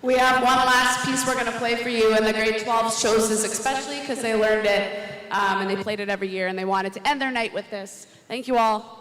We have one last piece we're going to play for you, and the grade 12 chose this especially because they learned it and they played it every year, and they wanted to end their night with this. Thank you all.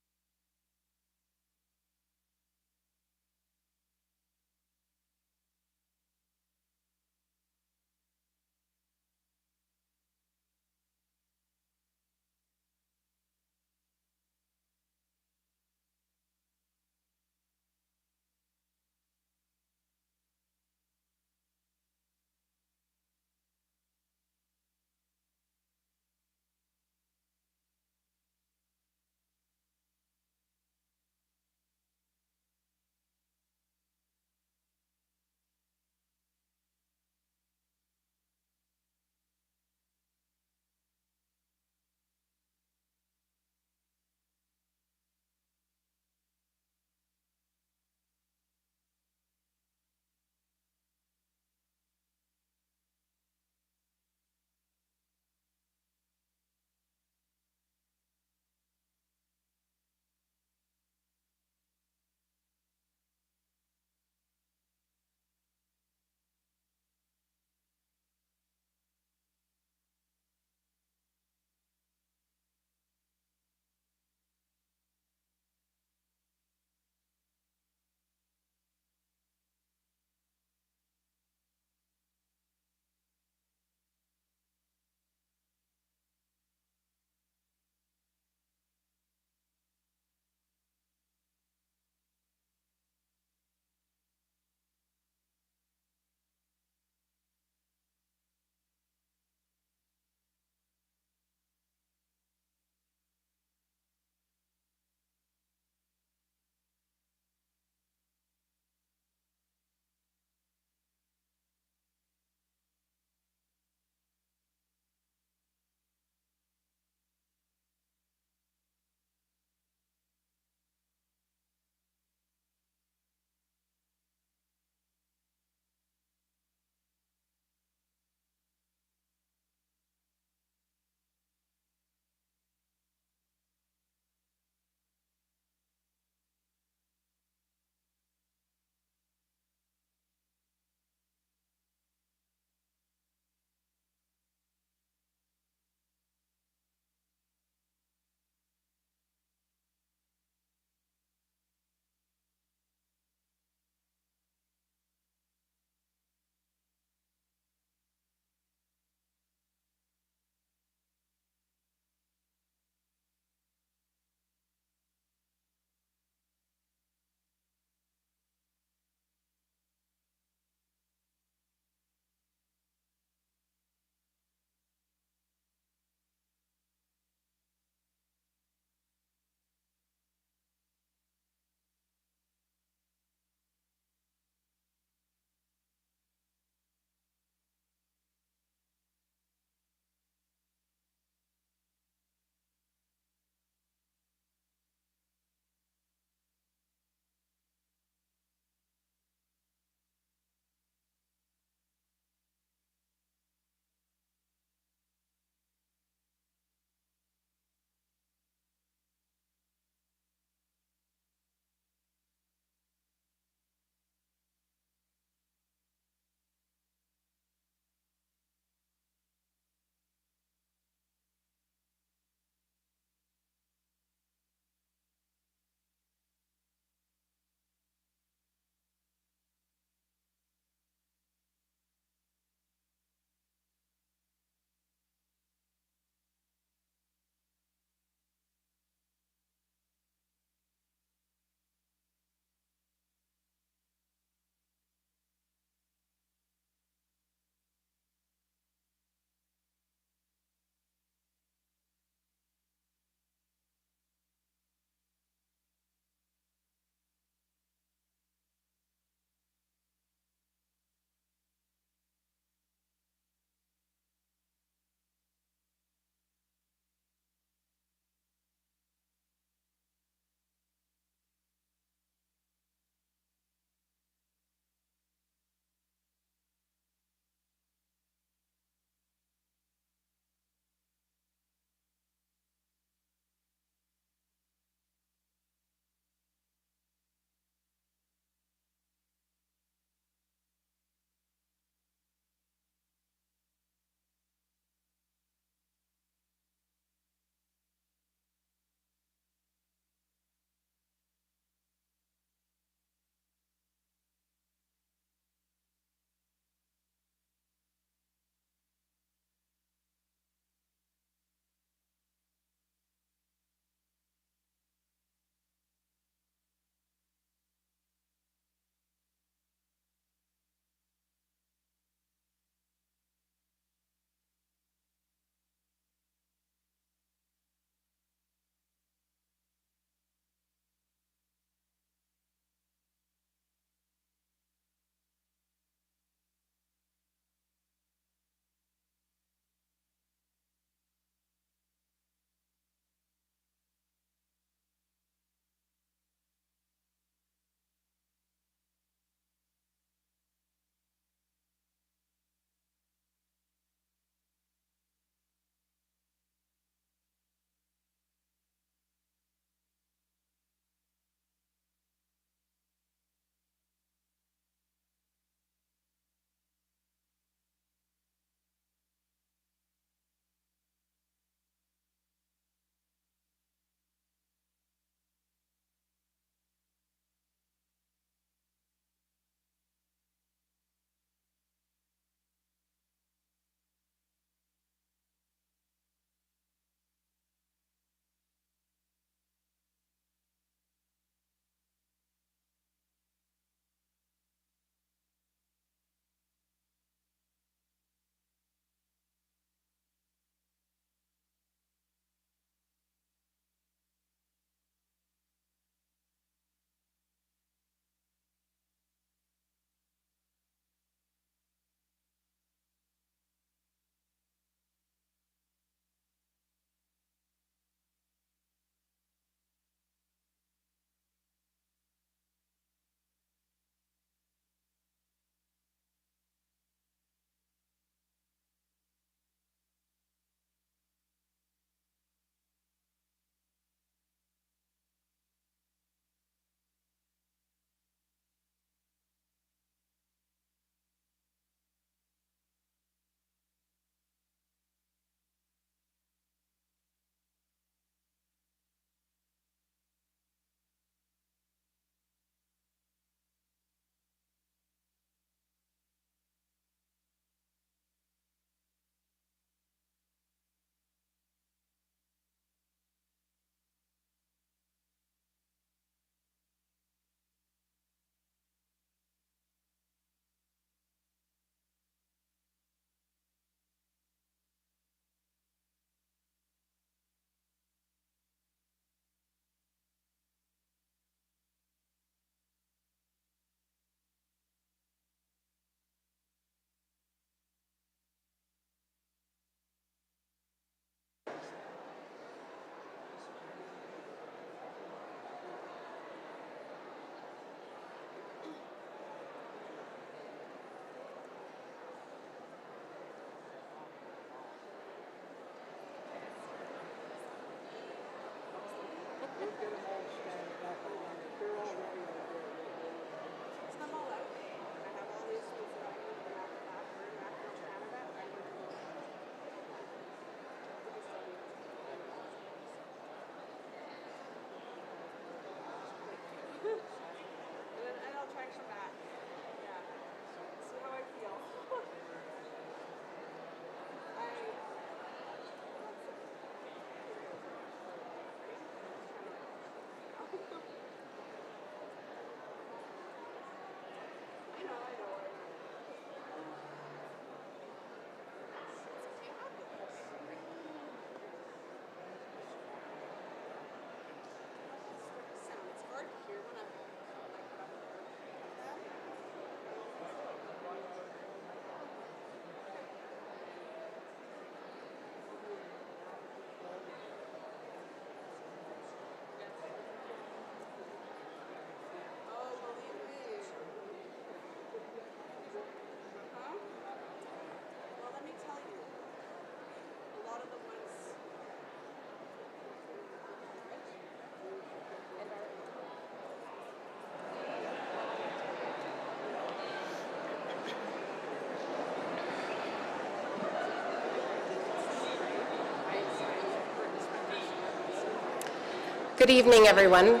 Good evening, everyone.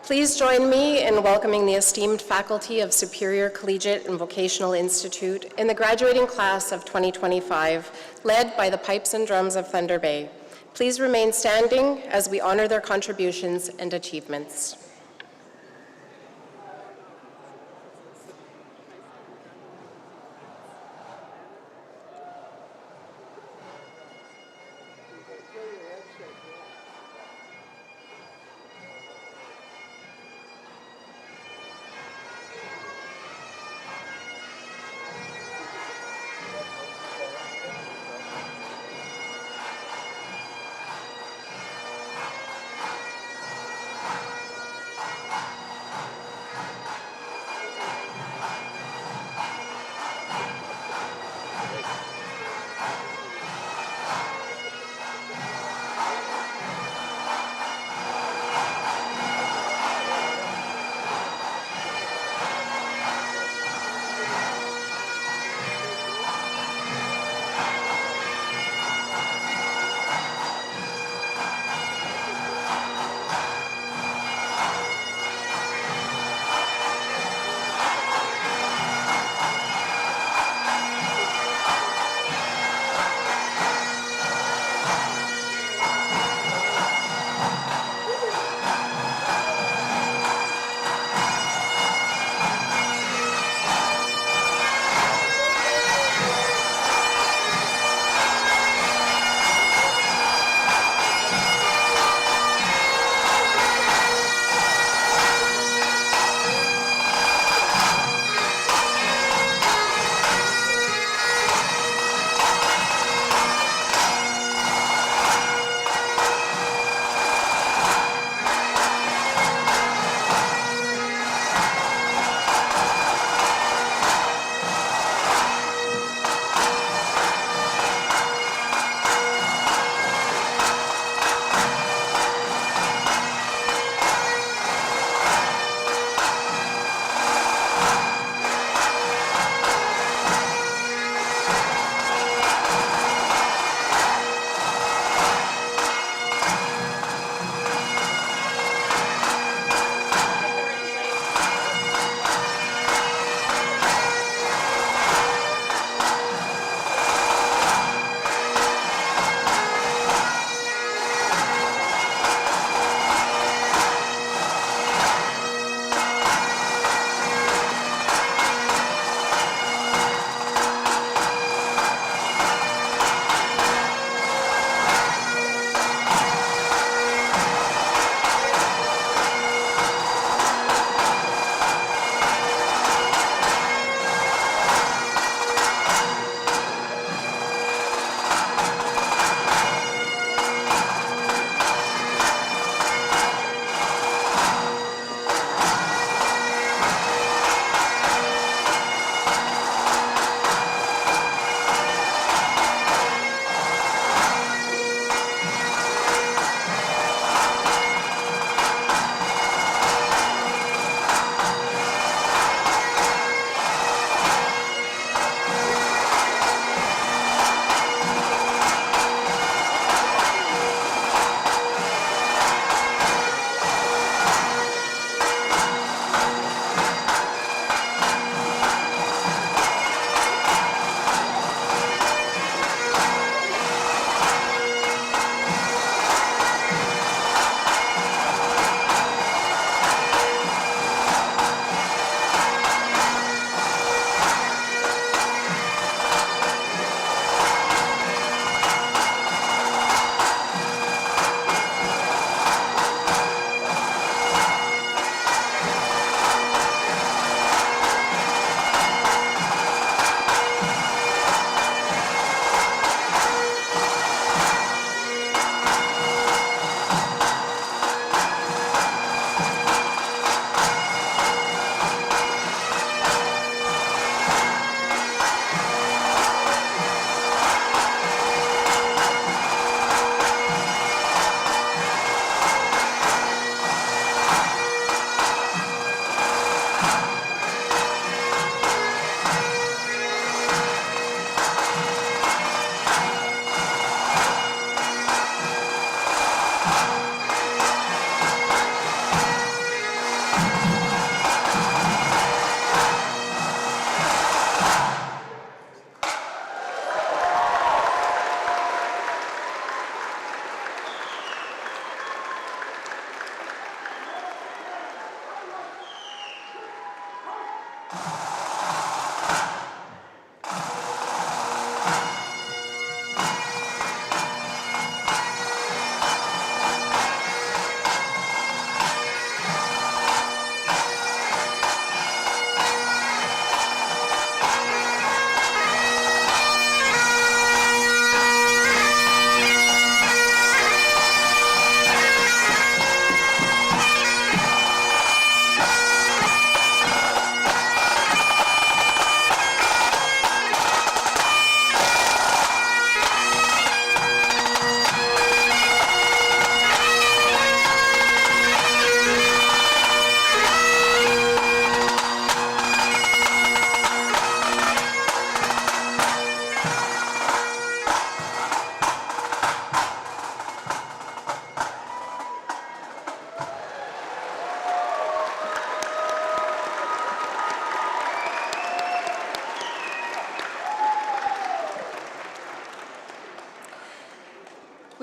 Please join me in welcoming the esteemed faculty of Superior Collegiate and Vocational Institute in the graduating class of 2025, led by the Pipes and Drums of Thunder Bay. Please remain standing as we honor their contributions and achievements.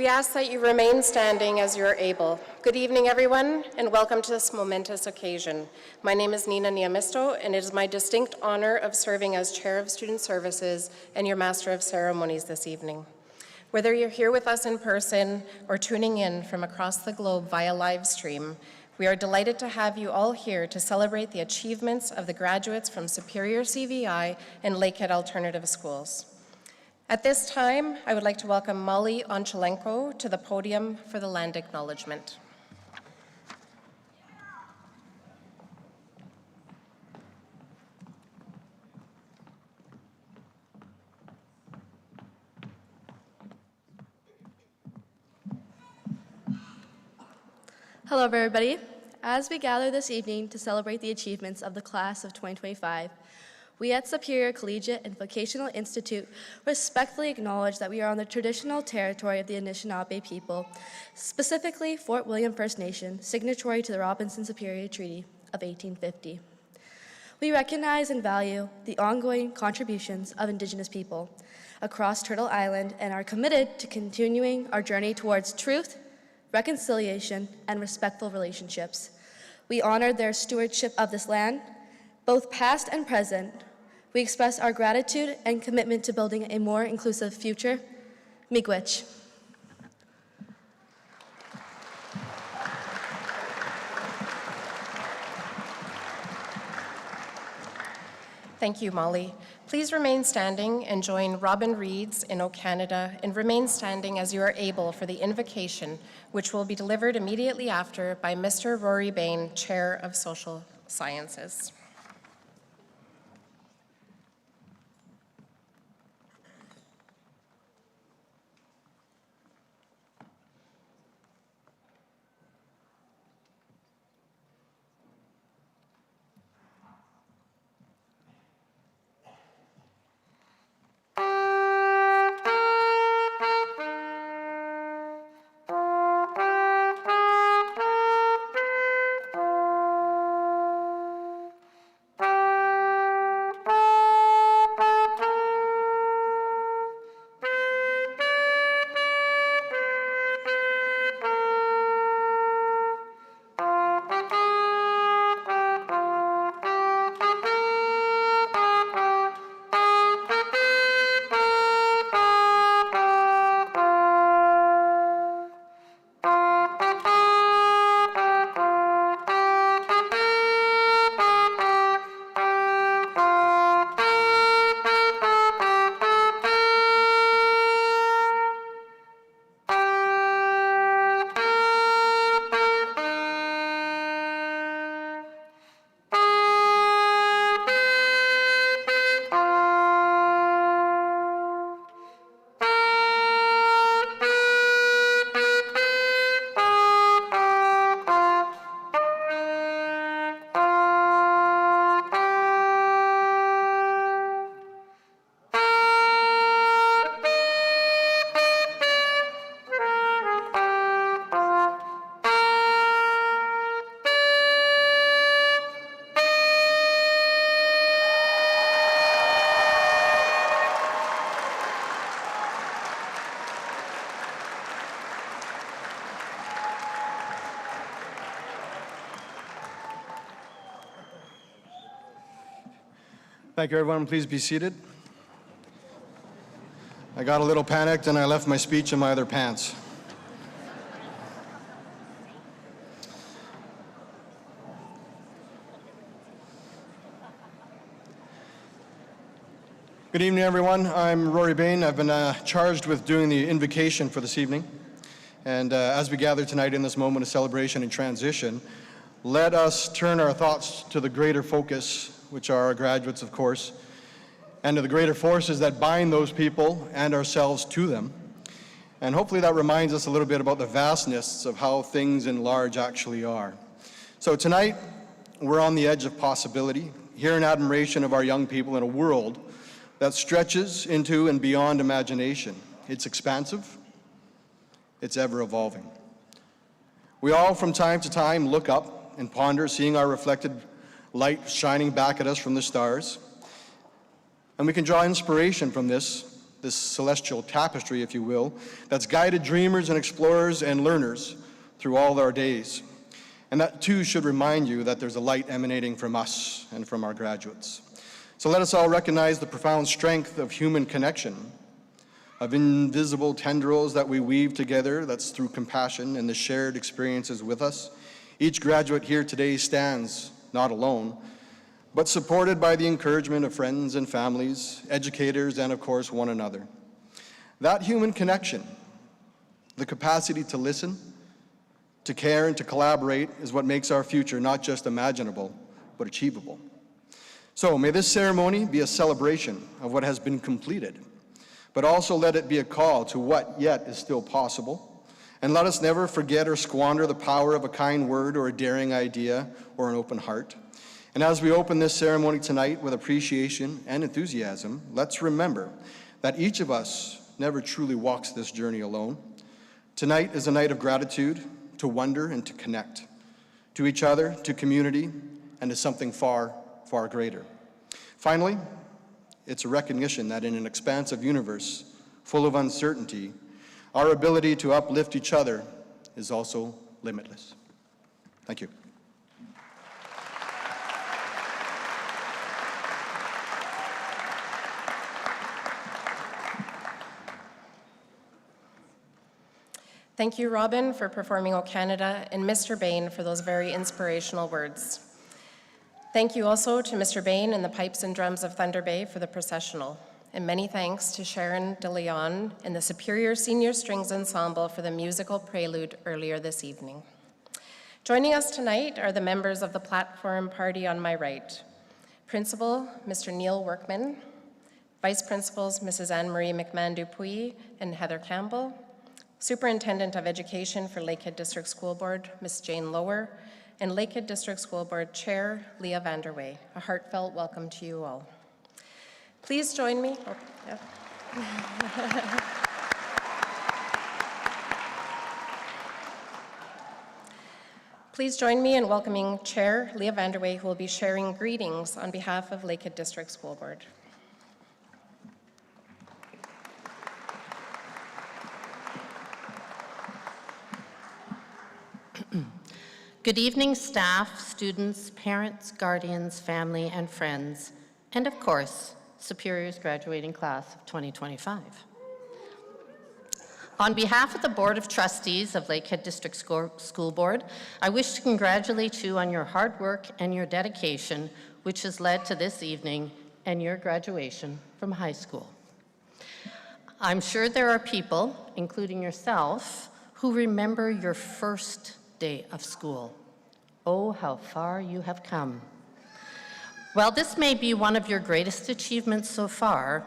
We ask that you remain standing as you are able. Good evening, everyone, and welcome to this momentous occasion. My name is Nina Niamisto, and it is my distinct honor of serving as Chair of Student Services and your Master of Ceremonies this evening. Whether you're here with us in person or tuning in from across the globe via live stream, we are delighted to have you all here to celebrate the achievements of the graduates from Superior CVI and Lakehead Alternative Schools. At this time, I would like to welcome Molly Onchelenko to the podium for the land acknowledgement. Hello, everybody. As we gather this evening to celebrate the achievements of the class of 2025, we at Superior Collegiate and Vocational Institute respectfully acknowledge that we are on the traditional territory of the Anishinaabe people, specifically Fort William First Nation, signatory to the Robinson-Superior Treaty of 1850. We recognize and value the ongoing contributions of Indigenous people across Turtle Island and are committed to continuing our journey towards truth, reconciliation, and respectful relationships. We honor their stewardship of this land, both past and present. We express our gratitude and commitment to building a more inclusive future. Miigwech. Thank you, Molly. Please remain standing and join Robin Reeds in O Canada, and remain standing as you are able for the invocation, which will be delivered immediately after by Mr. Rory Bain, Chair of Social Sciences. Thank you, everyone. Please be seated. I got a little panicked and I left my speech in my other pants. Good evening, everyone. I'm Rory Bain. I've been charged with doing the invocation for this evening. And as we gather tonight in this moment of celebration and transition, let us turn our thoughts to the greater focus, which are our graduates, of course, and to the greater forces that bind those people and ourselves to them. And hopefully that reminds us a little bit about the vastness of how things in large actually are. So tonight, we're on the edge of possibility, here in admiration of our young people in a world that stretches into and beyond imagination. It's expansive, it's ever evolving. We all, from time to time, look up and ponder, seeing our reflected light shining back at us from the stars. And we can draw inspiration from this this celestial tapestry, if you will, that's guided dreamers and explorers and learners through all our days. And that too should remind you that there's a light emanating from us and from our graduates. So let us all recognize the profound strength of human connection, of invisible tendrils that we weave together, that's through compassion and the shared experiences with us. Each graduate here today stands not alone, but supported by the encouragement of friends and families, educators, and of course, one another. That human connection, the capacity to listen, to care, and to collaborate is what makes our future not just imaginable, but achievable. So may this ceremony be a celebration of what has been completed, but also let it be a call to what yet is still possible. And let us never forget or squander the power of a kind word or a daring idea or an open heart. And as we open this ceremony tonight with appreciation and enthusiasm, let's remember that each of us never truly walks this journey alone. Tonight is a night of gratitude, to wonder and to connect, to each other, to community, and to something far, far greater. Finally, it's a recognition that in an expansive universe full of uncertainty, our ability to uplift each other is also limitless. Thank you. Thank you, Robin, for performing O Canada, and Mr. Bain for those very inspirational words. Thank you also to Mr. Bain and the Pipes and Drums of Thunder Bay for the processional, and many thanks to Sharon De Leon and the Superior Senior Strings Ensemble for the musical prelude earlier this evening. Joining us tonight are the members of the platform party on my right. Principal, Mr. Neil Workman, Vice Principals, Mrs. Anne-Marie McMahon-Dupuy and Heather Campbell, Superintendent of Education for Lakehead District School Board, Ms. Jane Lower, and Lakehead District School Board Chair, Leah Vanderwey. A heartfelt welcome to you all. Please join me. Oh, yeah. Please join me in welcoming Chair Leah Vanderwey, who will be sharing greetings on behalf of Lakehead District School Board. Good evening, staff, students, parents, guardians, family, and friends, and of course, Superior's graduating class of 2025. On behalf of the Board of Trustees of Lakehead District School Board, I wish to congratulate you on your hard work and your dedication, which has led to this evening and your graduation from high school. I'm sure there are people, including yourself, who remember your first day of school. Oh, how far you have come. While this may be one of your greatest achievements so far,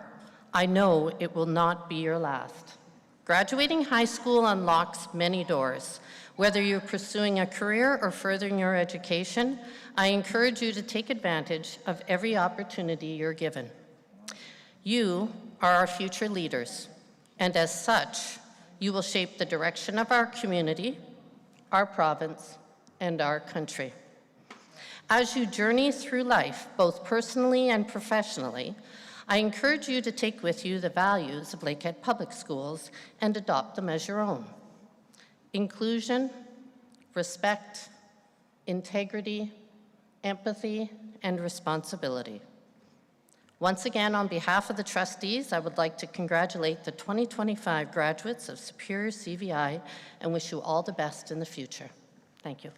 I know it will not be your last. Graduating high school unlocks many doors. Whether you're pursuing a career or furthering your education, I encourage you to take advantage of every opportunity you're given. You are our future leaders, and as such, you will shape the direction of our community, our province, and our country. As you journey through life, both personally and professionally, I encourage you to take with you the values of Lakehead Public Schools and adopt them as your own. Inclusion, respect, integrity, empathy, and responsibility. Once again, on behalf of the trustees, I would like to congratulate the 2025 graduates of Superior CVI and wish you all the best in the future. Thank you.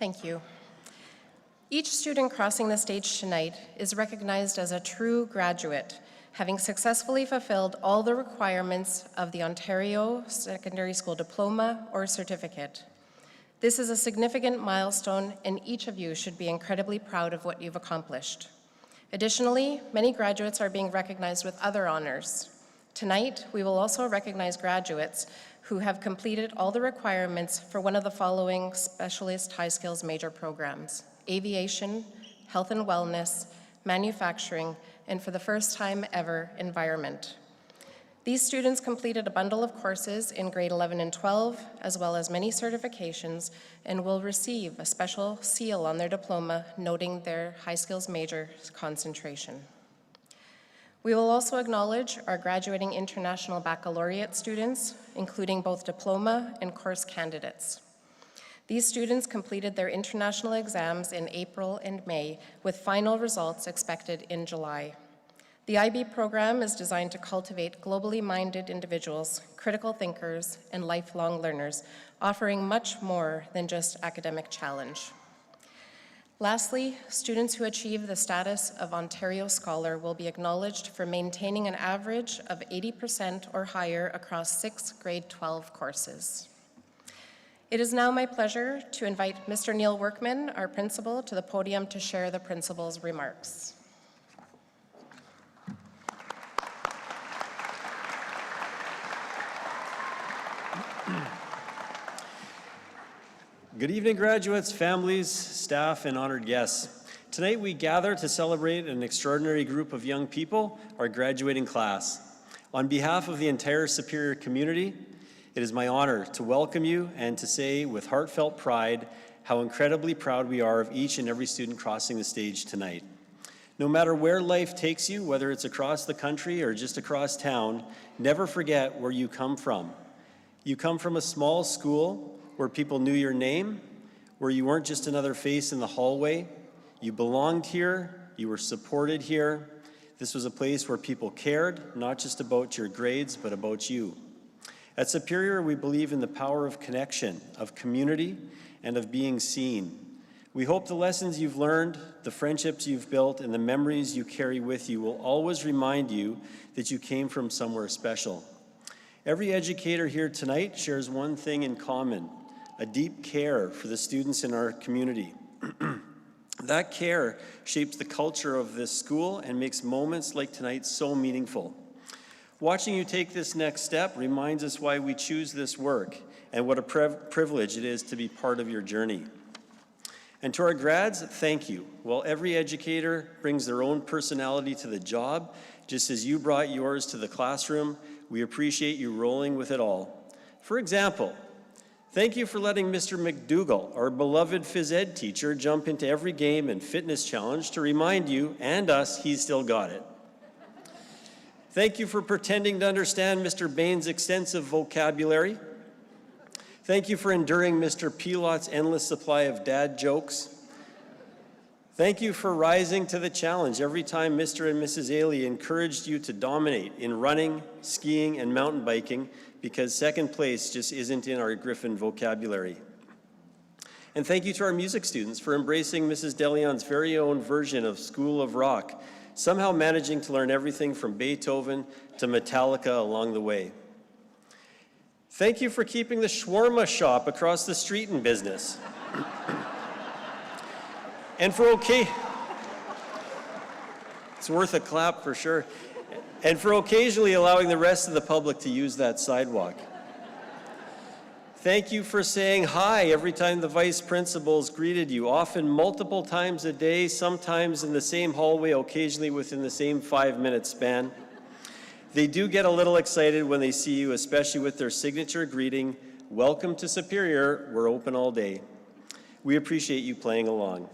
Thank you. Each student crossing the stage tonight is recognized as a true graduate, having successfully fulfilled all the requirements of the Ontario Secondary School Diploma or Certificate. This is a significant milestone, and each of you should be incredibly proud of what you've accomplished. Additionally, many graduates are being recognized with other honors. Tonight, we will also recognize graduates who have completed all the requirements for one of the following specialist high skills major programs: aviation, health and wellness, manufacturing, and for the first time ever, environment. These students completed a bundle of courses in grade 11 and 12, as well as many certifications, and will receive a special seal on their diploma noting their high skills major concentration. We will also acknowledge our graduating International Baccalaureate students, including both diploma and course candidates. These students completed their international exams in April and May, with final results expected in July. The IB program is designed to cultivate globally minded individuals, critical thinkers, and lifelong learners, offering much more than just academic challenge. Lastly, students who achieve the status of Ontario Scholar will be acknowledged for maintaining an average of 80% or higher across 6 grade 12 courses. It is now my pleasure to invite Mr. Neil Workman, our principal, to the podium to share the principal's remarks. Good evening, graduates, families, staff, and honored guests. Tonight we gather to celebrate an extraordinary group of young people, our graduating class. On behalf of the entire Superior community, it is my honor to welcome you and to say with heartfelt pride how incredibly proud we are of each and every student crossing the stage tonight. No matter where life takes you, whether it's across the country or just across town, never forget where you come from. You come from a small school where people knew your name, where you weren't just another face in the hallway. You belonged here, you were supported here. This was a place where people cared, not just about your grades, but about you. At Superior, we believe in the power of connection, of community, and of being seen. We hope the lessons you've learned, the friendships you've built, and the memories you carry with you will always remind you that you came from somewhere special. Every educator here tonight shares one thing in common: a deep care for the students in our community. That care shapes the culture of this school and makes moments like tonight so meaningful. Watching you take this next step reminds us why we choose this work and what a privilege it is to be part of your journey. And to our grads, thank you. While every educator brings their own personality to the job, just as you brought yours to the classroom, we appreciate you rolling with it all. For example, thank you for letting Mr. McDougall, our beloved phys ed teacher, jump into every game and fitness challenge to remind you and us he's still got it. Thank you for pretending to understand Mr. Bain's extensive vocabulary. Thank you for enduring Mr. Pilot's endless supply of dad jokes. Thank you for rising to the challenge every time Mr. and Mrs. Ailey encouraged you to dominate in running, skiing, and mountain biking, because second place just isn't in our Griffin vocabulary. And thank you to our music students for embracing Mrs. DeLeon's very own version of School of Rock, somehow managing to learn everything from Beethoven to Metallica along the way. Thank you for keeping the shawarma shop across the street in business. And for it's worth a clap for sure. And for occasionally allowing the rest of the public to use that sidewalk. Thank you for saying hi every time the vice principals greeted you, often multiple times a day, sometimes in the same hallway, occasionally within the same 5-minute span. They do get a little excited when they see you, especially with their signature greeting, "Welcome to Superior, we're open all day." We appreciate you playing along.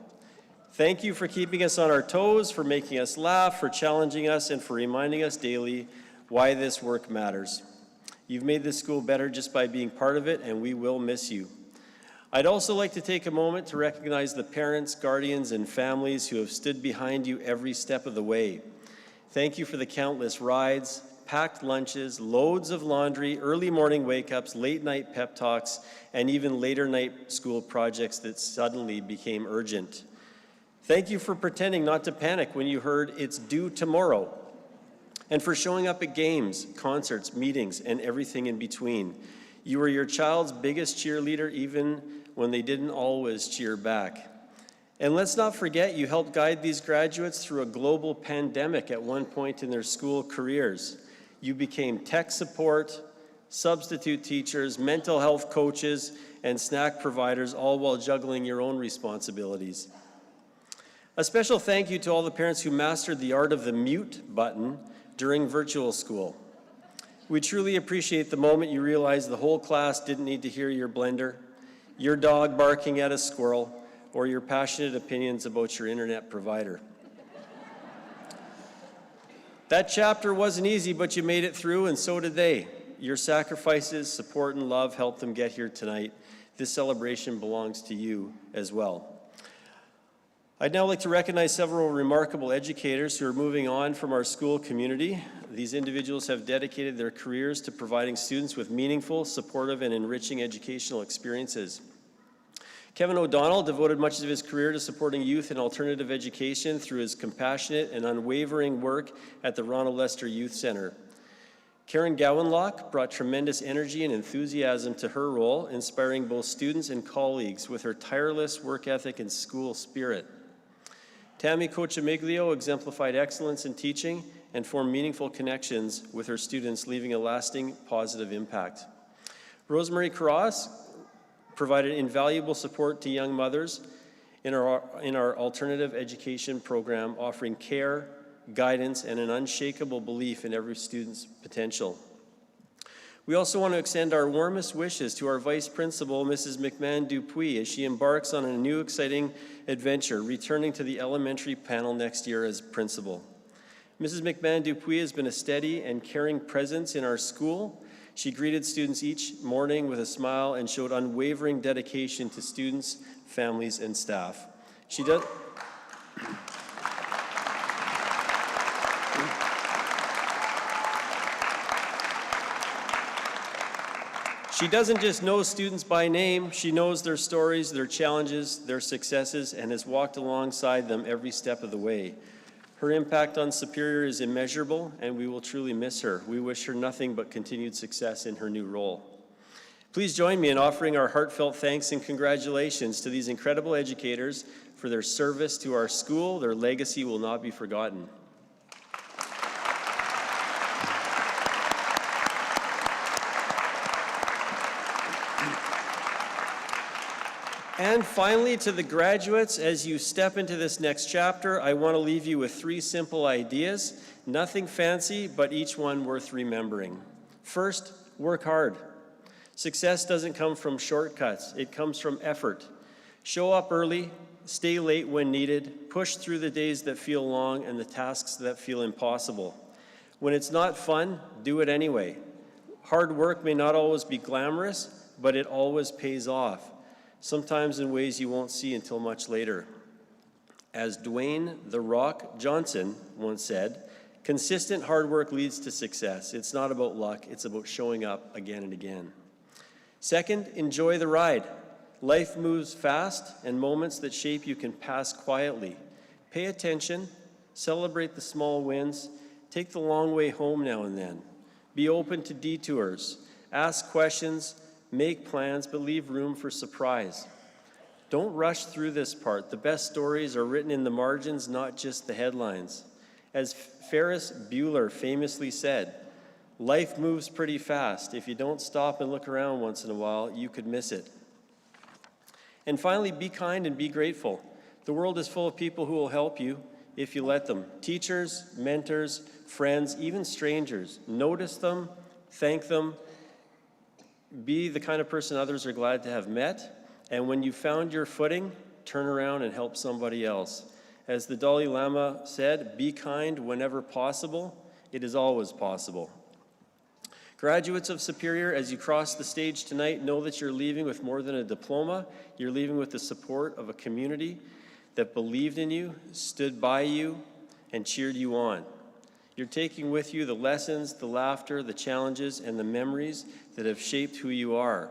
Thank you for keeping us on our toes, for making us laugh, for challenging us, and for reminding us daily why this work matters. You've made this school better just by being part of it, and we will miss you. I'd also like to take a moment to recognize the parents, guardians, and families who have stood behind you every step of the way. Thank you for the countless rides, packed lunches, loads of laundry, early morning wake-ups, late night pep talks, and even later night school projects that suddenly became urgent. Thank you for pretending not to panic when you heard it's due tomorrow, and for showing up at games, concerts, meetings, and everything in between. You were your child's biggest cheerleader even when they didn't always cheer back. And let's not forget, you helped guide these graduates through a global pandemic at one point in their school careers. You became tech support, substitute teachers, mental health coaches, and snack providers, all while juggling your own responsibilities. A special thank you to all the parents who mastered the art of the mute button during virtual school. We truly appreciate the moment you realize the whole class didn't need to hear your blender, your dog barking at a squirrel, or your passionate opinions about your internet provider. That chapter wasn't easy, but you made it through, and so did they. Your sacrifices, support, and love helped them get here tonight. This celebration belongs to you as well. I'd now like to recognize several remarkable educators who are moving on from our school community. These individuals have dedicated their careers to providing students with meaningful, supportive, and enriching educational experiences. Kevin O'Donnell devoted much of his career to supporting youth in alternative education through his compassionate and unwavering work at the Ronald Lester Youth Centre. Karen Gowanlock brought tremendous energy and enthusiasm to her role, inspiring both students and colleagues with her tireless work ethic and school spirit. Tammy Cochimiglio exemplified excellence in teaching and formed meaningful connections with her students, leaving a lasting positive impact. Rosemary Carras provided invaluable support to young mothers in our alternative education program, offering care, guidance, and an unshakable belief in every student's potential. We also want to extend our warmest wishes to our Vice Principal, Mrs. McMahon Dupuis, as she embarks on a new exciting adventure, returning to the elementary panel next year as principal. Mrs. McMahon Dupuis has been a steady and caring presence in our school. She greeted students each morning with a smile and showed unwavering dedication to students, families, and staff. She doesn't just know students by name, she knows their stories, their challenges, their successes, and has walked alongside them every step of the way. Her impact on Superior is immeasurable, and we will truly miss her. We wish her nothing but continued success in her new role. Please join me in offering our heartfelt thanks and congratulations to these incredible educators for their service to our school. Their legacy will not be forgotten. And finally, to the graduates, as you step into this next chapter, I want to leave you with 3 simple ideas. Nothing fancy, but each one worth remembering. First, work hard. Success doesn't come from shortcuts. It comes from effort. Show up early, stay late when needed, push through the days that feel long and the tasks that feel impossible. When it's not fun, do it anyway. Hard work may not always be glamorous, but it always pays off. Sometimes in ways you won't see until much later. As Dwayne "The Rock" Johnson once said, consistent hard work leads to success. It's not about luck, it's about showing up again and again. Second, enjoy the ride. Life moves fast, and moments that shape you can pass quietly. Pay attention, celebrate the small wins, take the long way home now and then. Be open to detours, ask questions, make plans, but leave room for surprise. Don't rush through this part. The best stories are written in the margins, not just the headlines. As Ferris Bueller famously said, life moves pretty fast. If you don't stop and look around once in a while, you could miss it. And finally, be kind and be grateful. The world is full of people who will help you if you let them. Teachers, mentors, friends, even strangers. Notice them, thank them, be the kind of person others are glad to have met, and when you found your footing, turn around and help somebody else. As the Dalai Lama said, be kind whenever possible. It is always possible. Graduates of Superior, as you cross the stage tonight, know that you're leaving with more than a diploma. You're leaving with the support of a community that believed in you, stood by you, and cheered you on. You're taking with you the lessons, the laughter, the challenges, and the memories that have shaped who you are.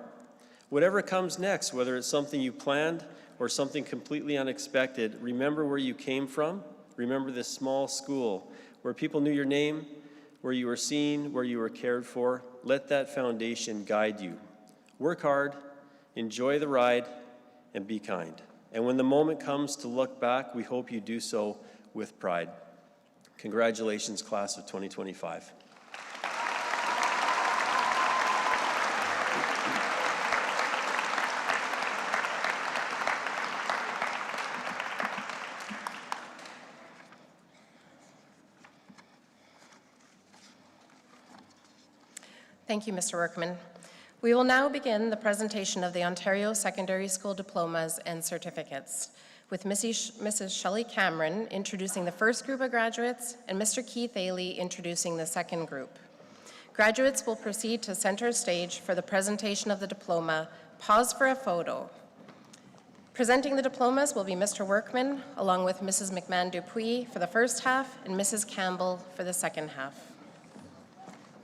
Whatever comes next, whether it's something you planned or something completely unexpected, remember where you came from. Remember this small school where people knew your name, where you were seen, where you were cared for. Let that foundation guide you. Work hard, enjoy the ride, and be kind. And when the moment comes to look back, we hope you do so with pride. Congratulations, class of 2025. Thank you, Mr. Workman. We will now begin the presentation of the Ontario Secondary School Diplomas and Certificates, with Mrs. Shelley Cameron introducing the first group of graduates and Mr. Keith Ailey introducing the second group. Graduates will proceed to center stage for the presentation of the diploma. Pause for a photo. Presenting the diplomas will be Mr. Workman, along with Mrs. McMahon-Dupuis for the first half and Mrs. Campbell for the second half.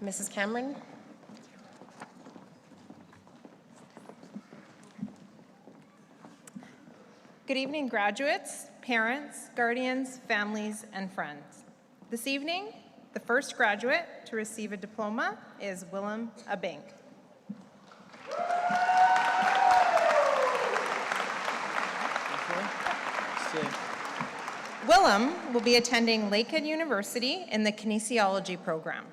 Mrs. Cameron. Good evening, graduates, parents, guardians, families, and friends. This evening, the first graduate to receive a diploma is Willem Abink. Willem will be attending Lakehead University in the kinesiology program.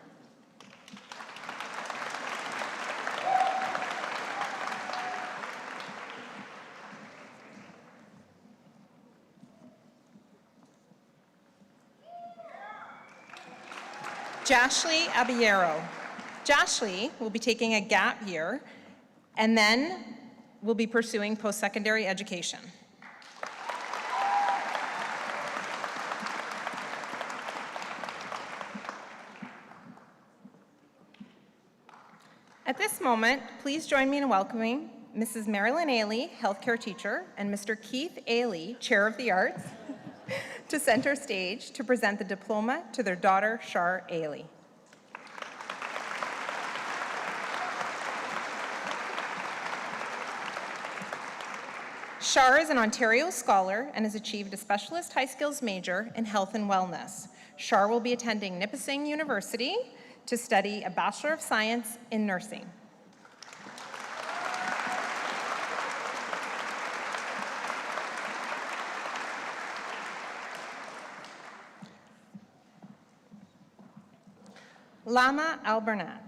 Jashley Abillero. Jashley will be taking a gap year and then will be pursuing post-secondary education. At this moment, please join me in welcoming Mrs. Marilyn Ailey, healthcare teacher, and Mr. Keith Ailey, chair of the arts, to center stage to present the diploma to their daughter, Shar Ailey. Shar is an Ontario scholar and has achieved a specialist high skills major in health and wellness. Shar will be attending Nipissing University to study a Bachelor of Science in Nursing. Lama Albernat.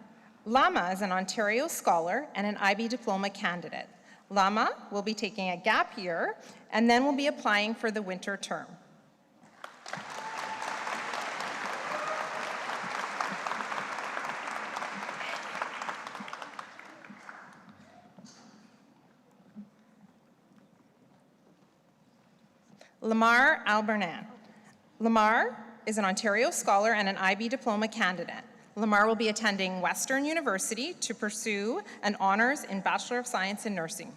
Lama is an Ontario scholar and an IB diploma candidate. Lama will be taking a gap year and then will be applying for the winter term. Lamar Albernat. Lamar is an Ontario scholar and an IB diploma candidate. Lamar will be attending Western University to pursue an honors in Bachelor of Science in Nursing.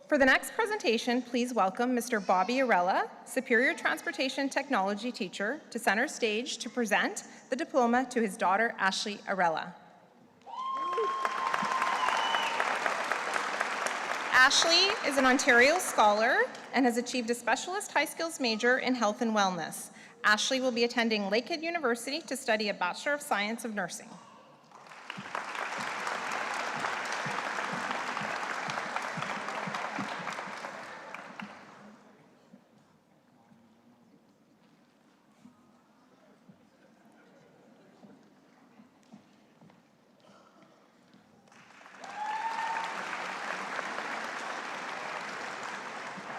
For the next presentation, please welcome Mr. Bobby Arella, Superior Transportation Technology teacher, to center stage to present the diploma to his daughter, Ashley Arella. Ashley is an Ontario scholar and has achieved a specialist high skills major in health and wellness. Ashley will be attending Lakehead University to study a Bachelor of Science of Nursing.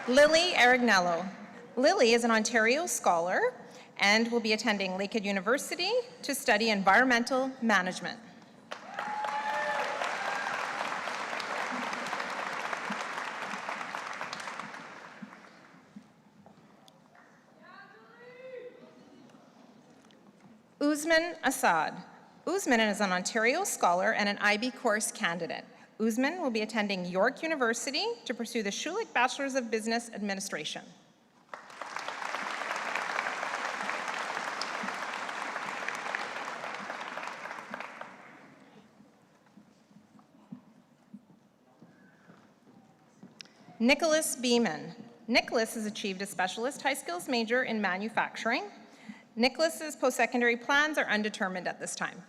Lily Arignello. Lily is an Ontario scholar and will be attending Lakehead University to study environmental management. Usman Assad. Usman is an Ontario scholar and an IB course candidate. Usman will be attending York University to pursue the Schulich Bachelor's of Business Administration. Nicholas Beeman. Nicholas has achieved a specialist high skills major in manufacturing. Nicholas's post-secondary plans are undetermined at this time.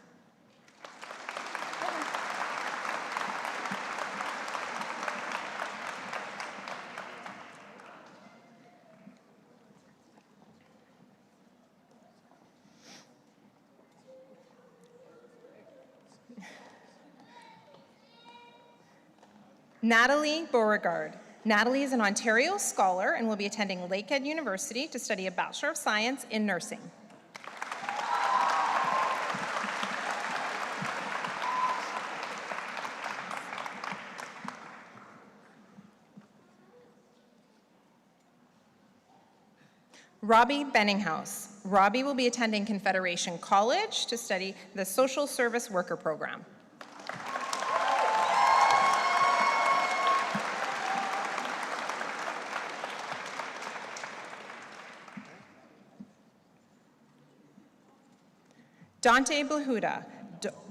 Natalie Beauregard. Natalie is an Ontario Scholar and will be attending Lakehead University to study a Bachelor of Science in Nursing. Robbie Benninghouse. Robbie will be attending Confederation College to study the Social Service Worker Program. Dante Blahuda.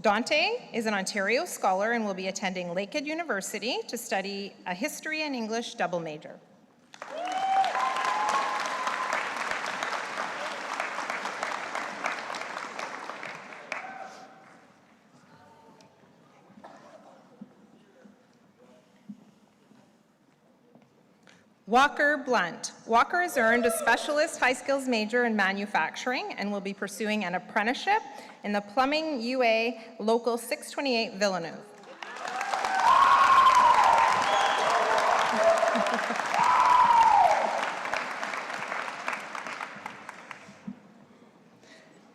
Dante is an Ontario Scholar and will be attending Lakehead University to study a History and English double major. Walker Blunt. Walker has earned a specialist high skills major in manufacturing and will be pursuing an apprenticeship in the Plumbing UA Local 628 Villeneuve.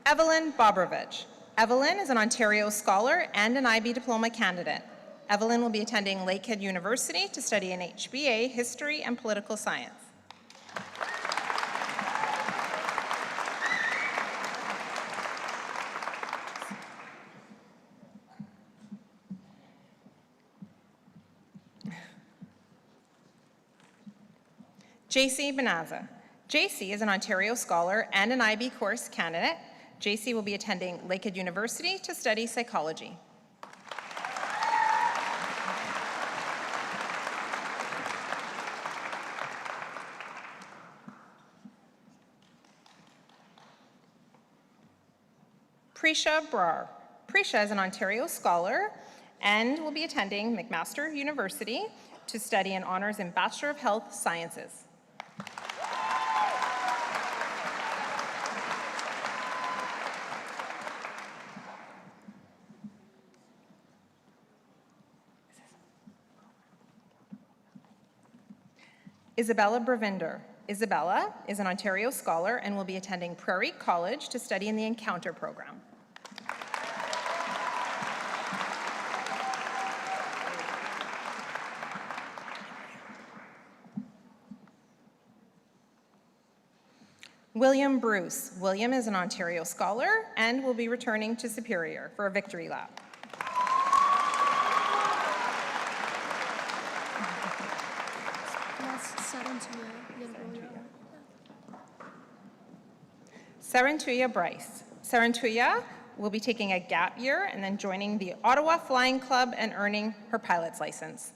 Evelyn Bobrovich. Evelyn is an Ontario Scholar and an IB Diploma candidate. Evelyn will be attending Lakehead University to study an HBA, History and Political Science. JC Benaza. JC is an Ontario Scholar and an IB course candidate. JC will be attending Lakehead University to study psychology. Prisha Brar. Prisha is an Ontario Scholar and will be attending McMaster University to study an honors in Bachelor of Health Sciences. Isabella Bravinder. Isabella is an Ontario Scholar and will be attending Prairie College to study in the Encounter program. William Bruce. William is an Ontario Scholar and will be returning to Superior for a victory lap. Sarantuya Bryce. Sarantuya will be taking a gap year and then joining the Ottawa Flying Club and earning her pilot's license.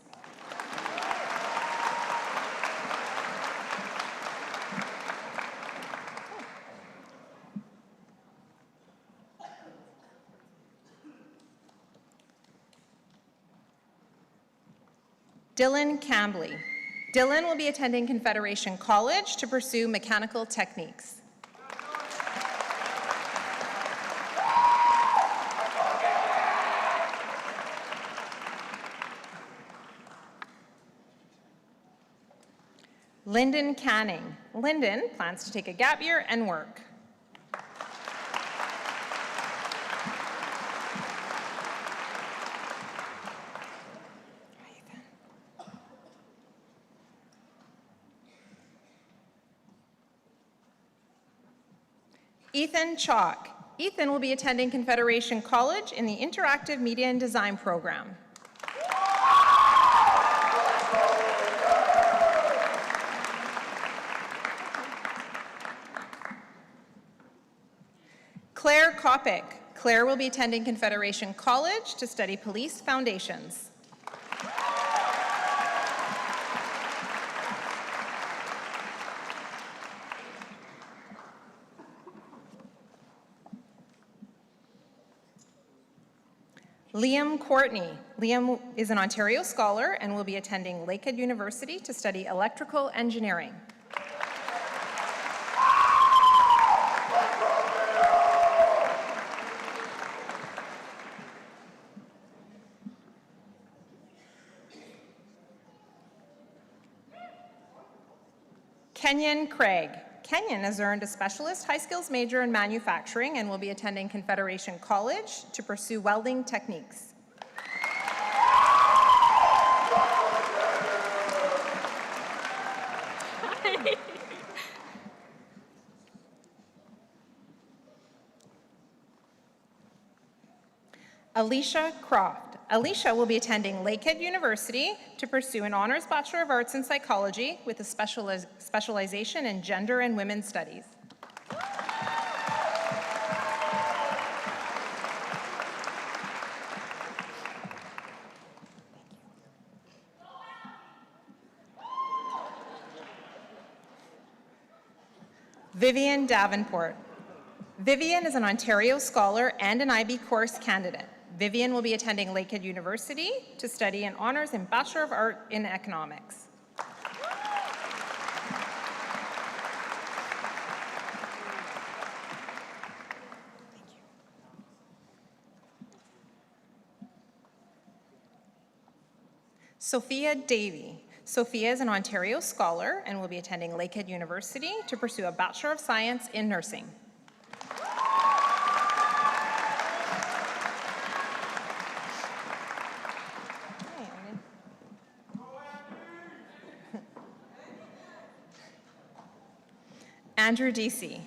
Dylan Cambley. Dylan will be attending Confederation College to pursue mechanical techniques. Lyndon Canning. Lyndon plans to take a gap year and work. Ethan Chalk. Ethan will be attending Confederation College in the Interactive Media and Design program. Claire Kopic. Claire will be attending Confederation College to study police foundations. Liam Courtney. Liam is an Ontario Scholar and will be attending Lakehead University to study electrical engineering. Kenyon Craig. Kenyon has earned a specialist high skills major in manufacturing and will be attending Confederation College to pursue welding techniques. Alicia Croft. Alicia will be attending Lakehead University to pursue an honors Bachelor of Arts in Psychology with a specialization in gender and women's studies. Vivian Davenport. Vivian is an Ontario Scholar and an IB course candidate. Vivian will be attending Lakehead University to study an honors in Bachelor of Art in Economics. Sophia Davey. Sophia is an Ontario Scholar and will be attending Lakehead University to pursue a Bachelor of Science in Nursing. Andrew Deasy.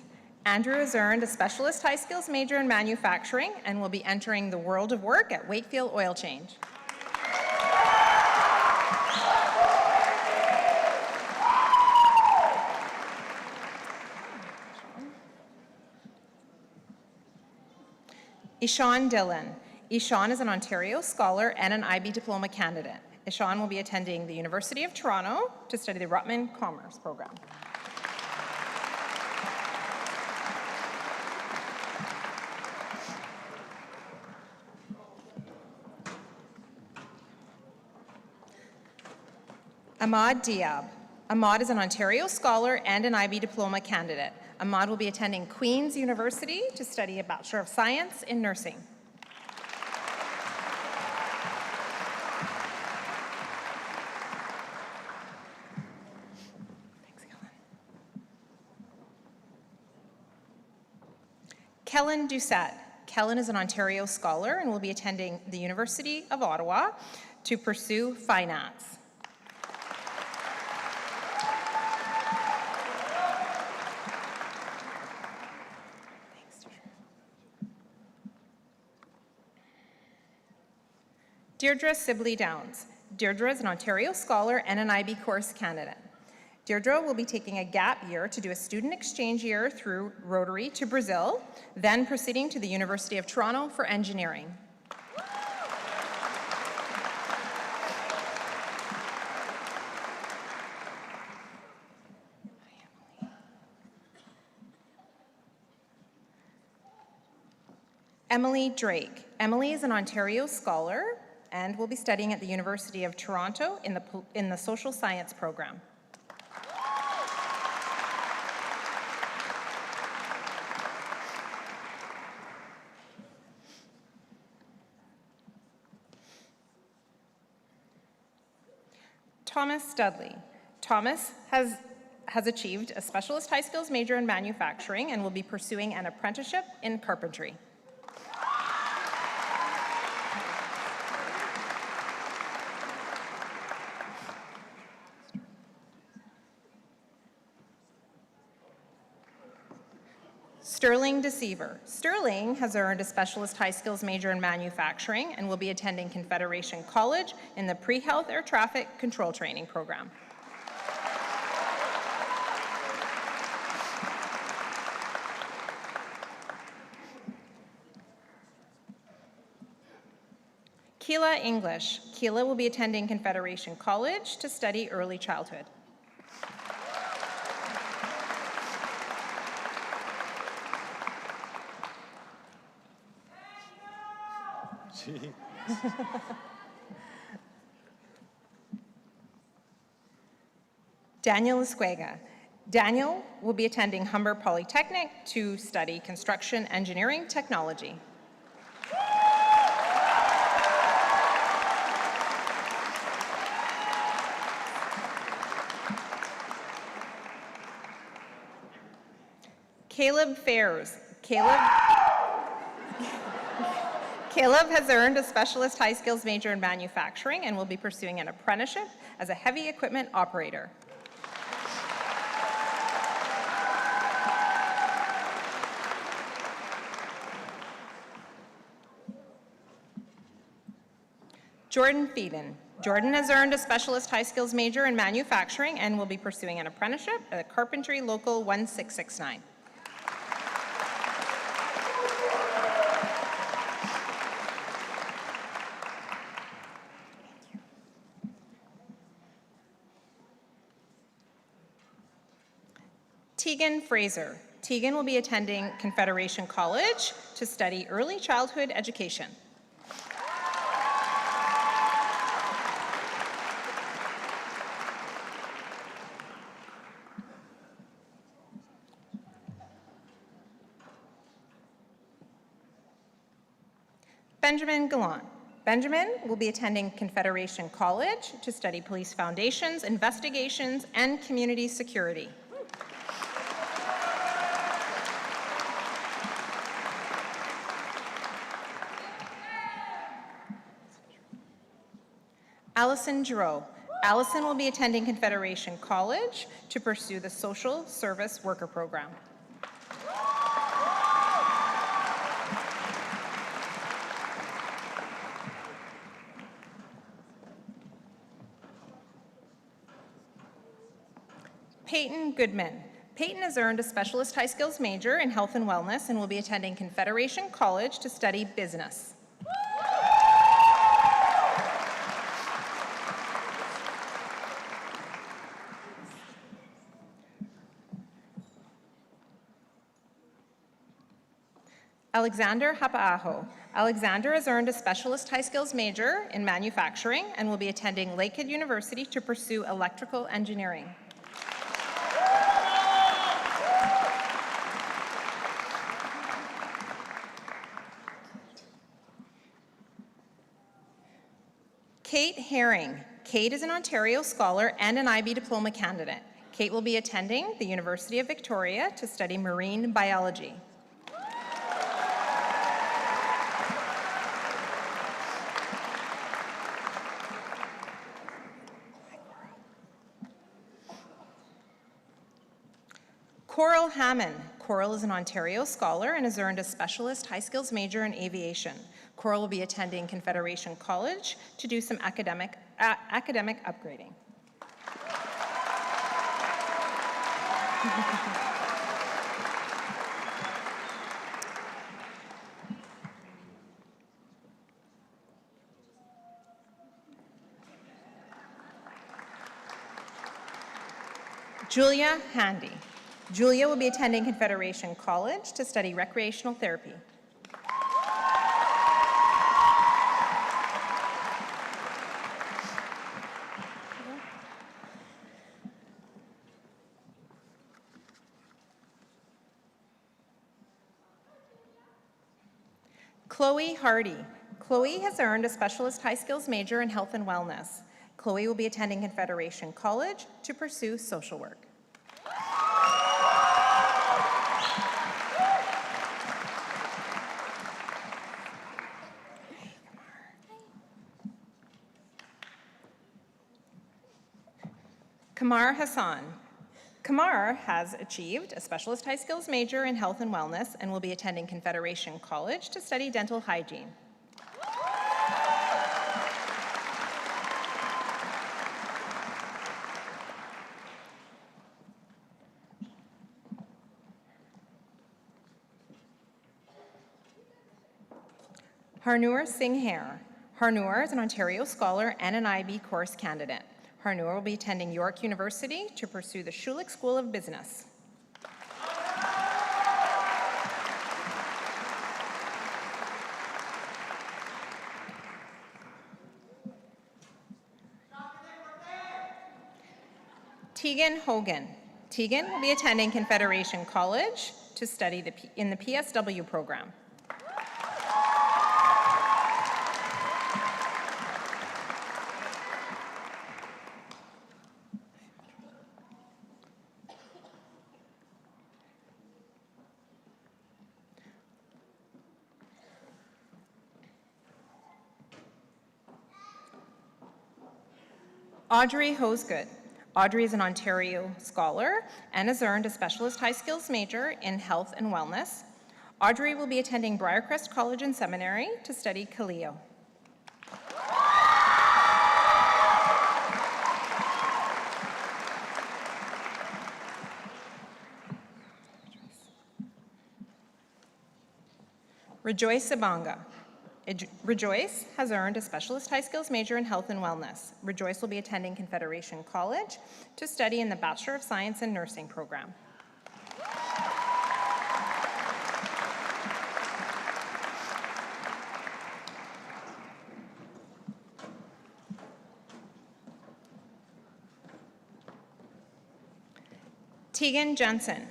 Andrew has earned a specialist high skills major in manufacturing and will be entering the world of work at Wakefield Oil Change. Ishan Dillon. Ishan is an Ontario Scholar and an IB Diploma candidate. Ishan will be attending the University of Toronto to study the Rutman Commerce Program. Ahmad Diab. Ahmad is an Ontario Scholar and an IB Diploma candidate. Ahmad will be attending Queen's University to study a Bachelor of Science in Nursing. Kellen Doucette. Kellen is an Ontario Scholar and will be attending the University of Ottawa to pursue finance. Deirdre Sibley Downs. Deirdre is an Ontario Scholar and an IB course candidate. Deirdre will be taking a gap year to do a student exchange year through Rotary to Brazil, then proceeding to the University of Toronto for engineering. Emily Drake. Emily is an Ontario Scholar and will be studying at the University of Toronto in the social science program. Thomas Studley. Thomas has achieved a specialist high skills major in manufacturing and will be pursuing an apprenticeship in carpentry. Sterling Deceiver. Sterling has earned a specialist high skills major in manufacturing and will be attending Confederation College in the Pre-Health Air Traffic Control Training Program. Keela English. Keela will be attending Confederation College to study early childhood. Daniel Esquega. Daniel will be attending Humber Polytechnic to study construction engineering technology. Caleb Fairs. Caleb has earned a specialist high skills major in manufacturing and will be pursuing an apprenticeship as a heavy equipment operator. Jordan Feeden. Jordan has earned a specialist high skills major in manufacturing and will be pursuing an apprenticeship at Carpentry Local 1669. Tegan Fraser. Tegan will be attending Confederation College to study early childhood education. Benjamin Gallant. Benjamin will be attending Confederation College to study police foundations, investigations, and community security. Allison Giroux. Allison will be attending Confederation College to pursue the Social Service Worker Program. Peyton Goodman. Peyton has earned a specialist high skills major in health and wellness and will be attending Confederation College to study business. Alexander Hapaaho. Alexander has earned a specialist high skills major in manufacturing and will be attending Lakehead University to pursue electrical engineering. Kate Herring. Kate is an Ontario Scholar and an IB Diploma candidate. Kate will be attending the University of Victoria to study marine biology. Coral Hammond. Coral is an Ontario Scholar and has earned a specialist high skills major in aviation. Coral will be attending Confederation College to do some academic upgrading. Julia Handy. Julia will be attending Confederation College to study recreational therapy. Chloe Hardy. Chloe has earned a specialist high skills major in health and wellness. Chloe will be attending Confederation College to pursue social work. Kamar Hassan. Kamar has achieved a specialist high skills major in health and wellness and will be attending Confederation College to study dental hygiene. Harnoor Singh Hair. Harnoor is an Ontario Scholar and an IB course candidate. Harnoor will be attending York University to pursue the Schulich School of Business. Tegan Hogan. Tegan will be attending Confederation College to study in the PSW program. Audrey Hosegood. Audrey is an Ontario scholar and has earned a specialist high skills major in health and wellness. Audrey will be attending Briarcrest College and Seminary to study Kaleo. Rejoice Sabanga. Rejoice has earned a specialist high skills major in health and wellness. Rejoice will be attending Confederation College to study in the Bachelor of Science in Nursing program. Tegan Jensen.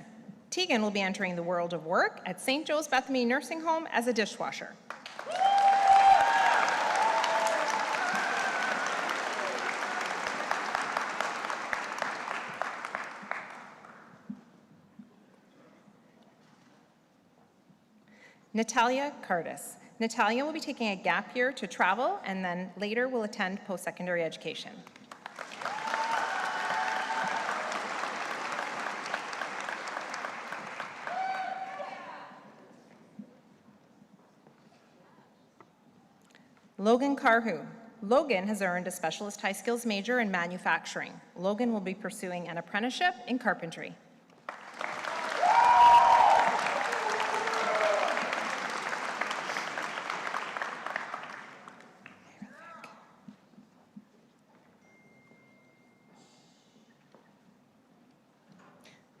Tegan will be entering the world of work at St. Joe's Bethany Nursing Home as a dishwasher. Natalia Cardis. Natalia will be taking a gap year to travel and then later will attend post-secondary education. Logan Carhu. Logan has earned a specialist high skills major in manufacturing. Logan will be pursuing an apprenticeship in carpentry.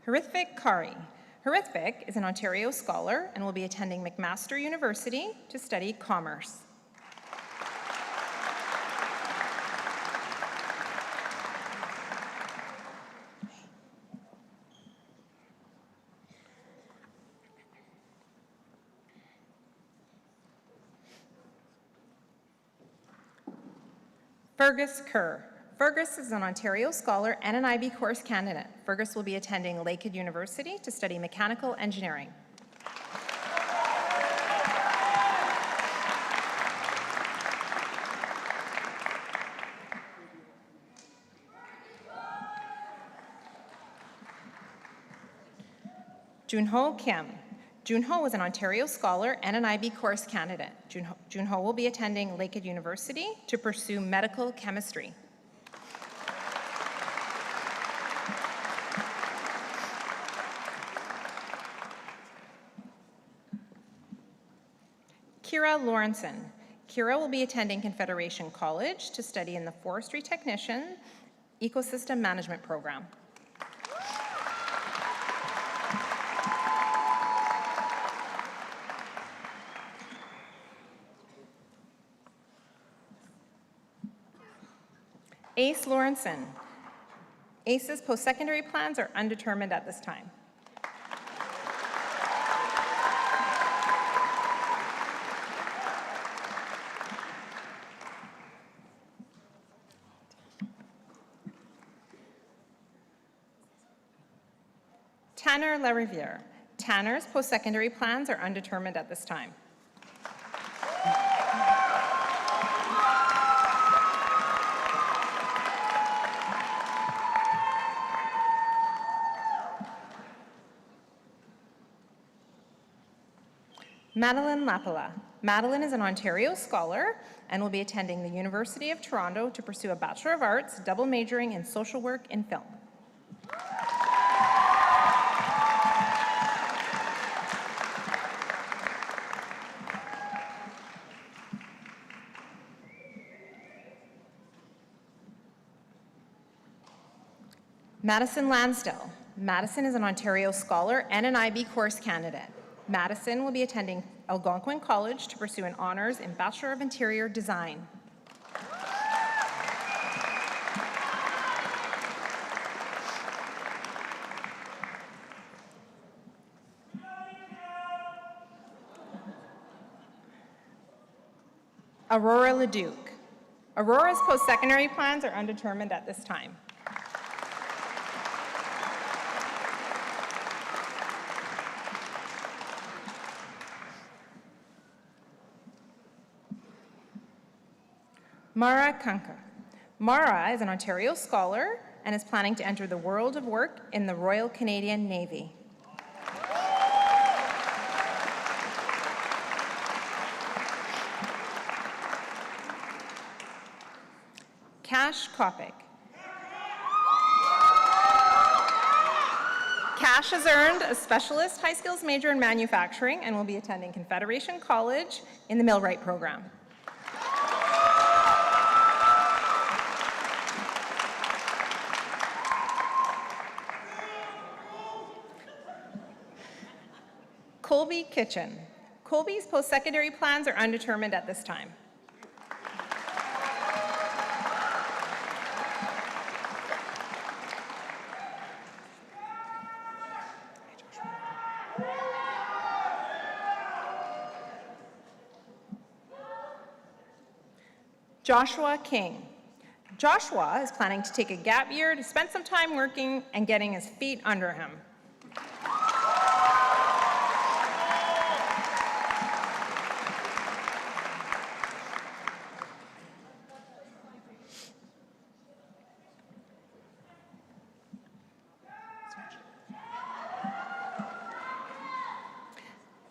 Harithvik Kari. Harithvik is an Ontario scholar and will be attending McMaster University to study commerce. Fergus Kerr. Fergus is an Ontario scholar and an IB course candidate. Fergus will be attending Lakehead University to study mechanical engineering. Junho Kim. Junho is an Ontario scholar and an IB course candidate. Junho will be attending Lakehead University to pursue medical chemistry. Kira Lawrenson. Kira will be attending Confederation College to study in the Forestry Technician Ecosystem Management program. Ace Lawrenson. Ace's post-secondary plans are undetermined at this time. Tanner Lariviere. Tanner's post-secondary plans are undetermined at this time. Madeline Lapala. Madeline is an Ontario scholar and will be attending the University of Toronto to pursue a Bachelor of Arts, double majoring in social work and film. Madison Lansdell. Madison is an Ontario scholar and an IB course candidate. Madison will be attending Algonquin College to pursue an honors in Bachelor of Interior Design. Aurora Leduc. Aurora's post-secondary plans are undetermined at this time. Mara Kanka. Mara is an Ontario Scholar and is planning to enter the world of work in the Royal Canadian Navy. Cash Kopic. Cash has earned a specialist high skills major in manufacturing and will be attending Confederation College in the Millwright program. Colby Kitchen. Colby's post-secondary plans are undetermined at this time. Joshua King. Joshua is planning to take a gap year to spend some time working and getting his feet under him.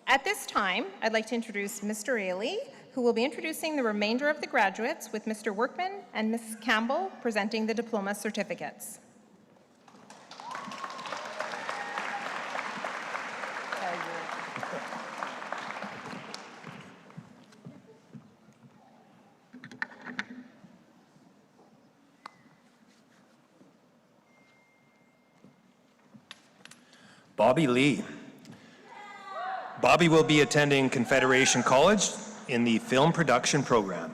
At this time, I'd like to introduce Mr. Ailey, who will be introducing the remainder of the graduates, with Mr. Workman and Ms. Campbell presenting the diploma certificates. Bobby Lee. Bobby will be attending Confederation College in the film production program.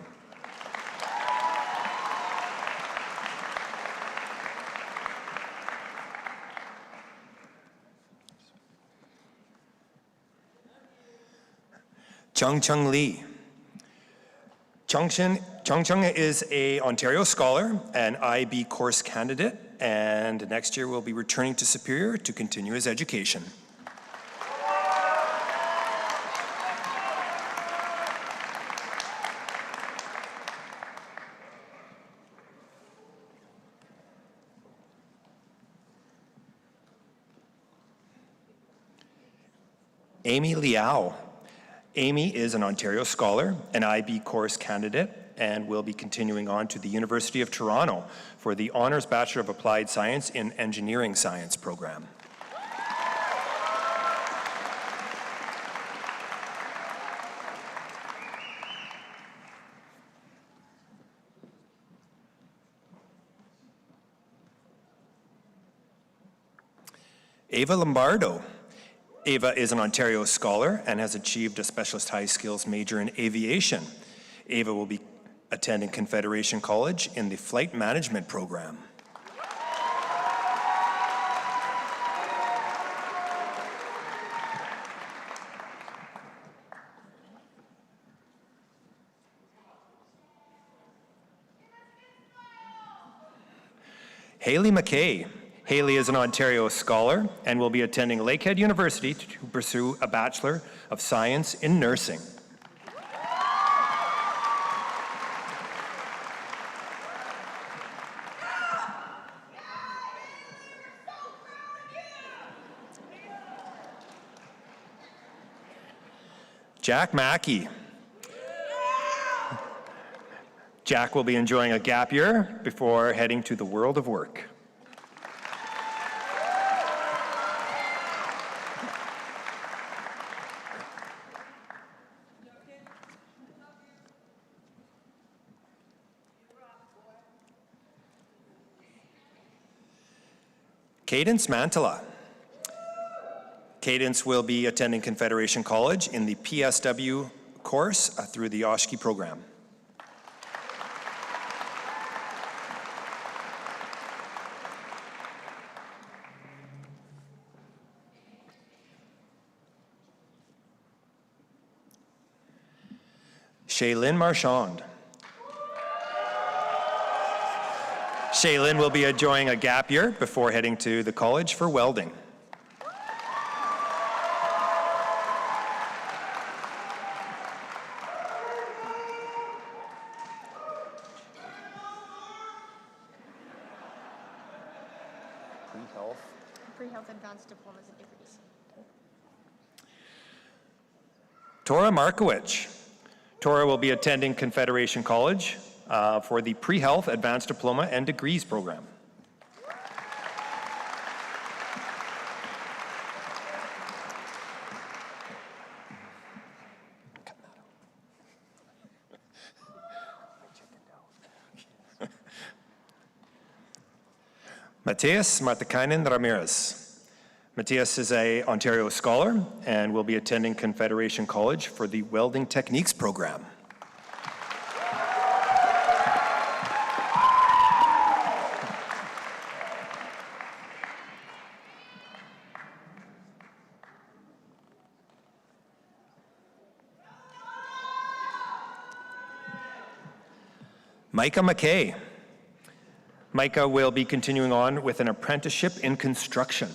Chung Lee. Chung is a Ontario Scholar and IB course candidate, and next year will be returning to Superior to continue his education. Amy Liao. Amy is an Ontario Scholar, an IB course candidate, and will be continuing on to the University of Toronto for the Honours Bachelor of Applied Science in Engineering Science program. Ava Lombardo. Ava is an Ontario Scholar and has achieved a Specialist High Skills major in aviation. Ava will be attending Confederation College in the Flight Management program. Haley McKay. Haley is an Ontario Scholar and will be attending Lakehead University to pursue a Bachelor of Science in Nursing. Jack Mackey. Jack will be enjoying a gap year before heading to the world of work. Cadence Mantala. Cadence will be attending Confederation College in the PSW course through the Oshkie program. Shaylin Marchand. Shaylin will be enjoying a gap year before heading to the college for welding. Pre-health advanced diplomas and degrees. Tora Markowicz. Tora will be attending Confederation College for the Pre-Health Advanced Diploma and Degrees program. Matthias Martikainen Ramirez. Matthias is an Ontario scholar and will be attending Confederation College for the Welding Techniques program. Micah McKay. Micah will be continuing on with an apprenticeship in construction.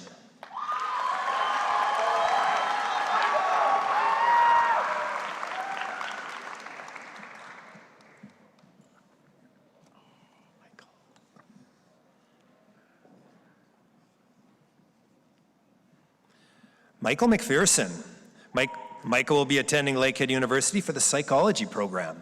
Michael McPherson. Michael will be attending Lakehead University for the psychology program.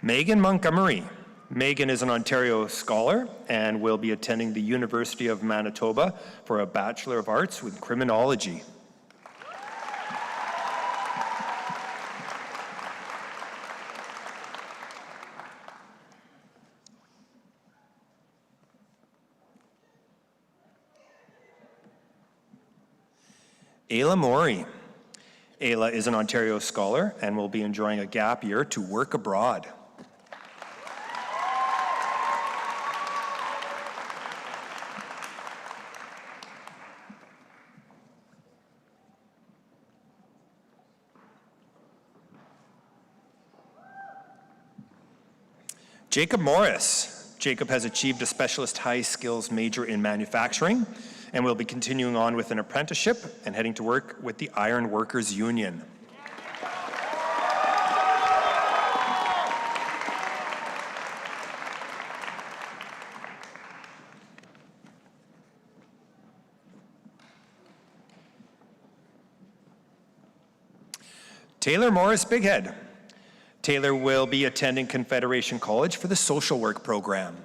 Megan Montgomery. Megan is an Ontario scholar and will be attending the University of Manitoba for a Bachelor of Arts with Criminology. Ayla Mori. Ayla is an Ontario scholar and will be enjoying a gap year to work abroad. Jacob Morris. Jacob has achieved a specialist high skills major in manufacturing and will be continuing on with an apprenticeship and heading to work with the Iron Workers Union. Taylor Morris Bighead. Taylor will be attending Confederation College for the social work program.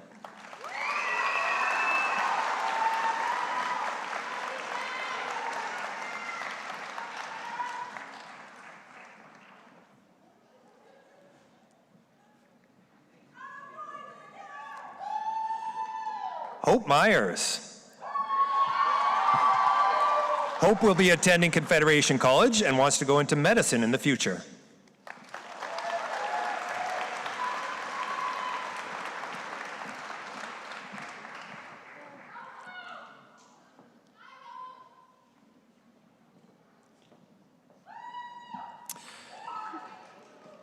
Hope Myers. Hope will be attending Confederation College and wants to go into medicine in the future.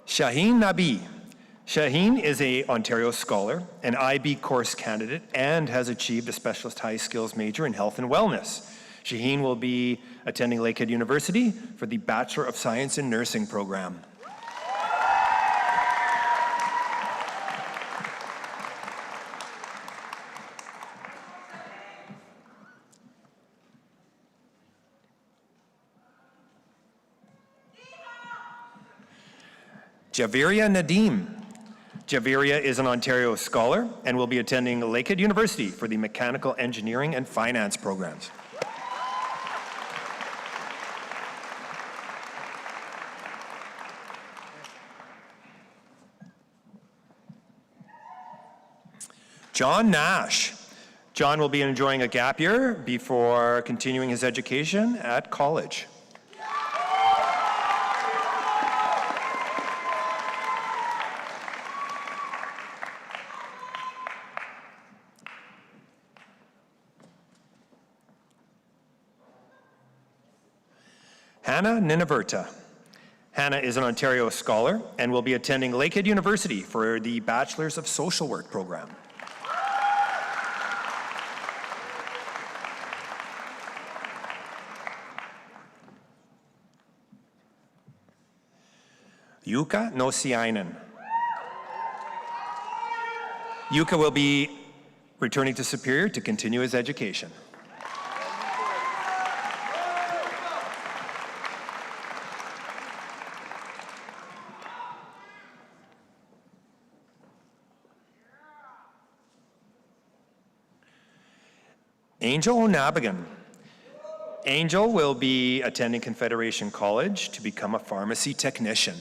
Shaheen Nabi. Shaheen is an Ontario scholar, an IB course candidate, and has achieved a specialist high skills major in health and wellness. Shaheen will be attending Lakehead University for the Bachelor of Science in Nursing program. Javiria Nadim. Javiria is an Ontario scholar and will be attending Lakehead University for the Mechanical Engineering and Finance programs. John Nash. John will be enjoying a gap year before continuing his education at college. Hannah Ninaverta. Hannah is an Ontario scholar and will be attending Lakehead University for the Bachelors of Social Work program. Jukka Nosiainen. Jukka will be returning to Superior to continue his education. Angel O'Nabigan. Angel will be attending Confederation College to become a pharmacy technician.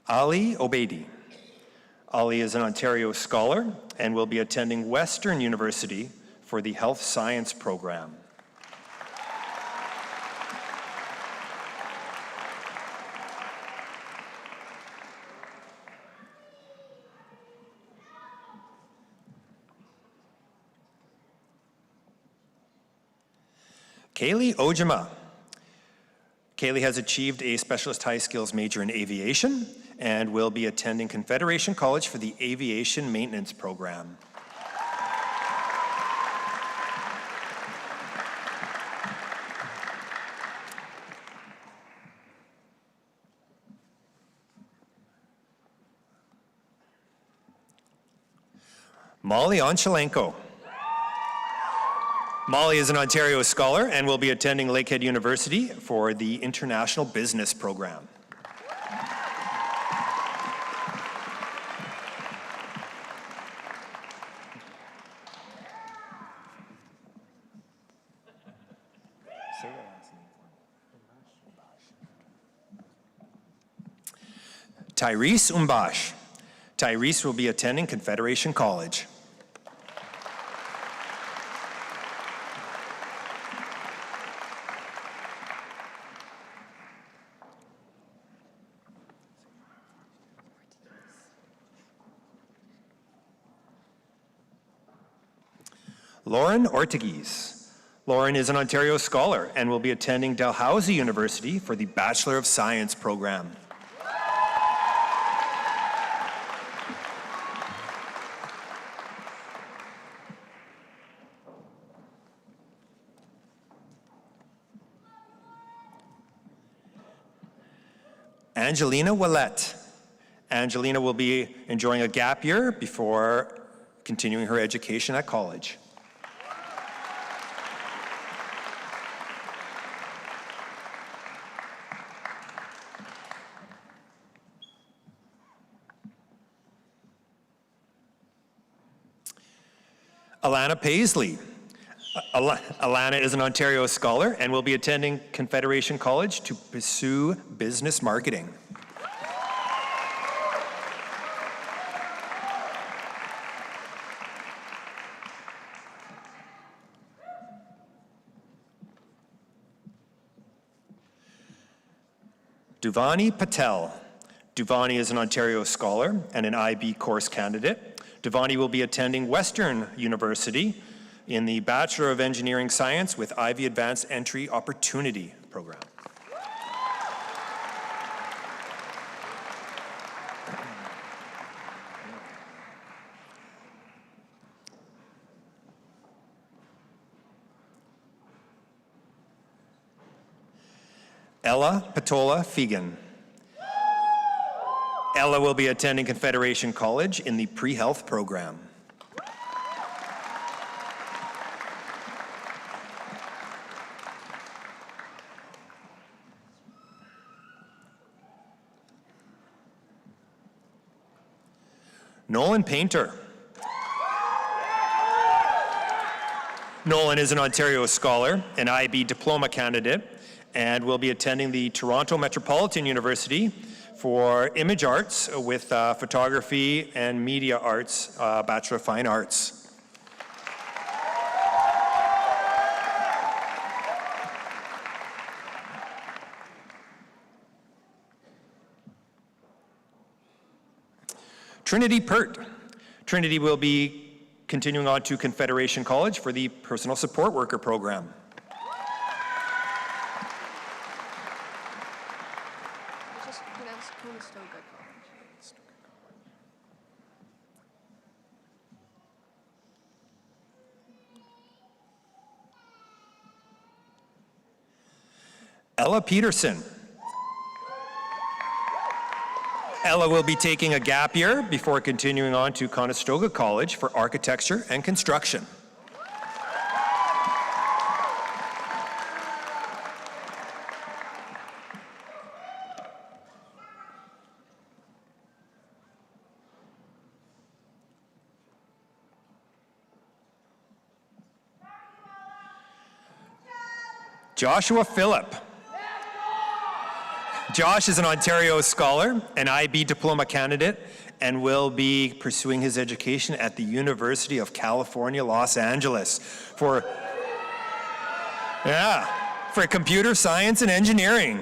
Ali Obeidi. Ali is an Ontario scholar and will be attending Western University for the Health Science program. Kaylee Ojima. Kaylee has achieved a specialist high skills major in aviation and will be attending Confederation College for the Aviation Maintenance program. Molly Onchalenko. Molly is an Ontario scholar and will be attending Lakehead University for the International Business program. Tyrese Umbash. Tyrese will be attending Confederation College. Lauren Ortigas. Lauren is an Ontario scholar and will be attending Dalhousie University for the Bachelor of Science program. Angelina Willette. Angelina will be enjoying a gap year before continuing her education at college. Alana Paisley. Alana is an Ontario scholar and will be attending Confederation College to pursue business marketing. Duvani Patel. Duvani is an Ontario scholar and an IB course candidate. Duvani will be attending Western University in the Bachelor of Engineering Science with Ivy Advanced Entry Opportunity program. Ella Patola Fegan. Ella will be attending Confederation College in the pre-health program. Nolan Painter. Nolan is an Ontario scholar, an IB diploma candidate, and will be attending the Toronto Metropolitan University for Image Arts with Photography and Media Arts, Bachelor of Fine Arts. Trinity Pert. Trinity will be continuing on to Confederation College for the Personal Support Worker program. Just pronounced Conestoga College. Ella Peterson. Ella will be taking a gap year before continuing on to Conestoga College for architecture and construction. Joshua Phillip. Josh is an Ontario Scholar, an IB Diploma candidate, and will be pursuing his education at the University of California, Los Angeles for computer science and engineering.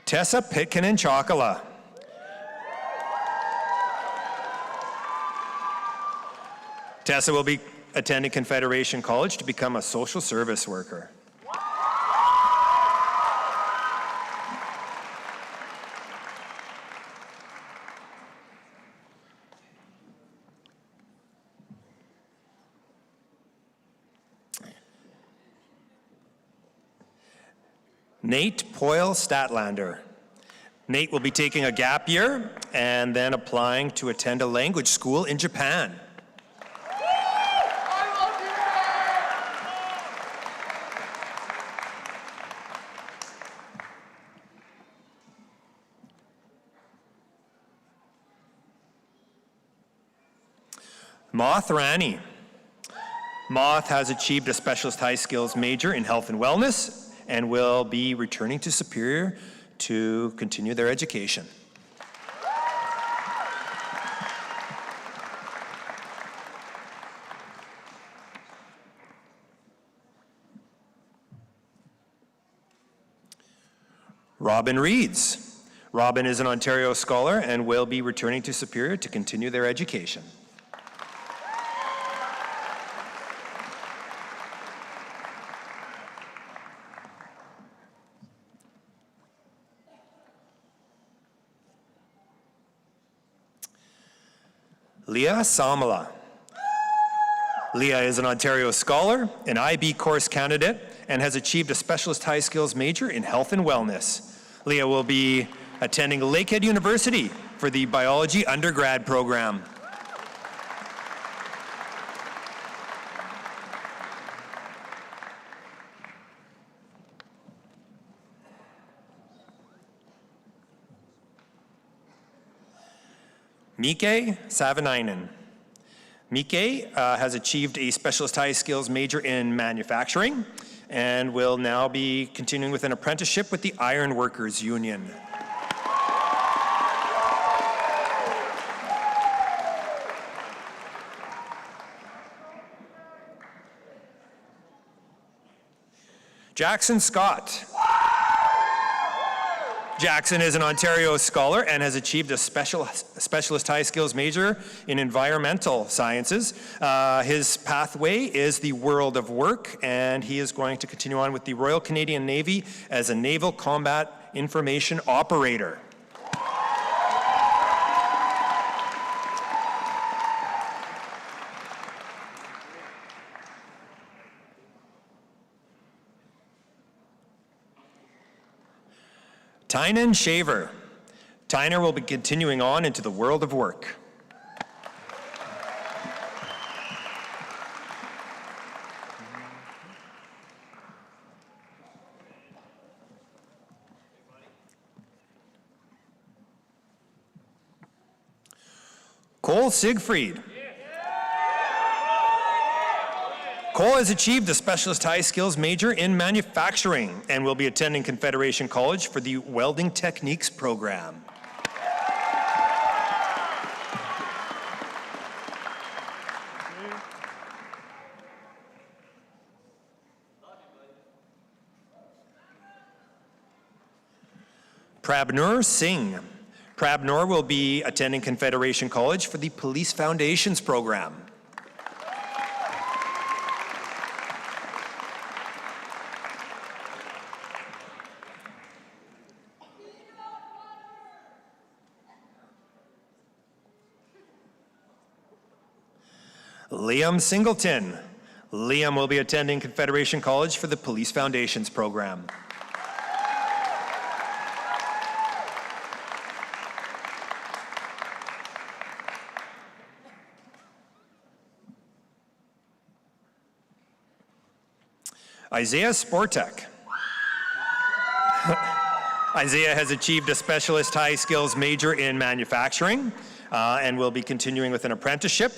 Tessa Pitkin-Chakala. Tessa will be attending Confederation College to become a social service worker. Nate Poyle Statlander. Nate will be taking a gap year and then applying to attend a language school in Japan. Moth Rani. Moth has achieved a specialist high skills major in health and wellness and will be returning to Superior to continue their education. Robin Reeds. Robin is an Ontario Scholar and will be returning to Superior to continue their education. Leah Samala. Leah is an Ontario Scholar, an IB course candidate, and has achieved a specialist high skills major in health and wellness. Leah will be attending Lakehead University for the biology undergrad program. Mike Savanainen. Mike has achieved a specialist high skills major in manufacturing and will now be continuing with an apprenticeship with the Iron Workers Union. Jackson Scott. Jackson is an Ontario Scholar and has achieved a specialist high skills major in environmental sciences. His pathway is the world of work, and he is going to continue on with the Royal Canadian Navy as a Naval Combat Information Operator. Tynan Shaver. Tyner will be continuing on into the world of work. Cole Siegfried. Cole has achieved a specialist high skills major in manufacturing and will be attending Confederation College for the welding techniques program. Prabnur Singh. Prabnur will be attending Confederation College for the Police Foundations program. Liam Singleton. Liam will be attending Confederation College for the Police Foundations program. Isaiah Sportek. Isaiah has achieved a specialist high skills major in manufacturing and will be continuing with an apprenticeship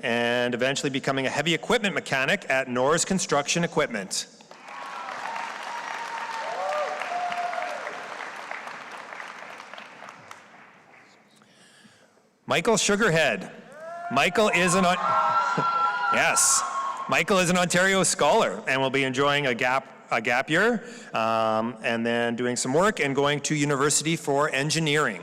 and eventually becoming a heavy equipment mechanic at Norris Construction Equipment. Michael Sugarhead. Michael is an yes. Michael is an Ontario scholar and will be enjoying a gap year and then doing some work and going to university for engineering.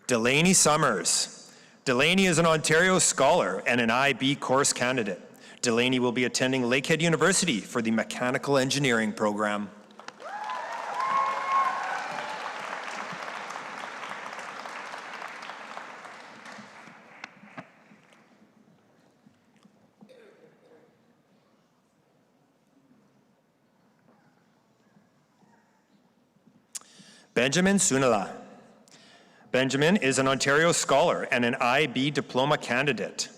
Delaney Summers. Delaney is an Ontario scholar and an IB course candidate. Delaney will be attending Lakehead University for the Mechanical Engineering program. Benjamin Sunala. Benjamin is an Ontario scholar and an IB diploma candidate.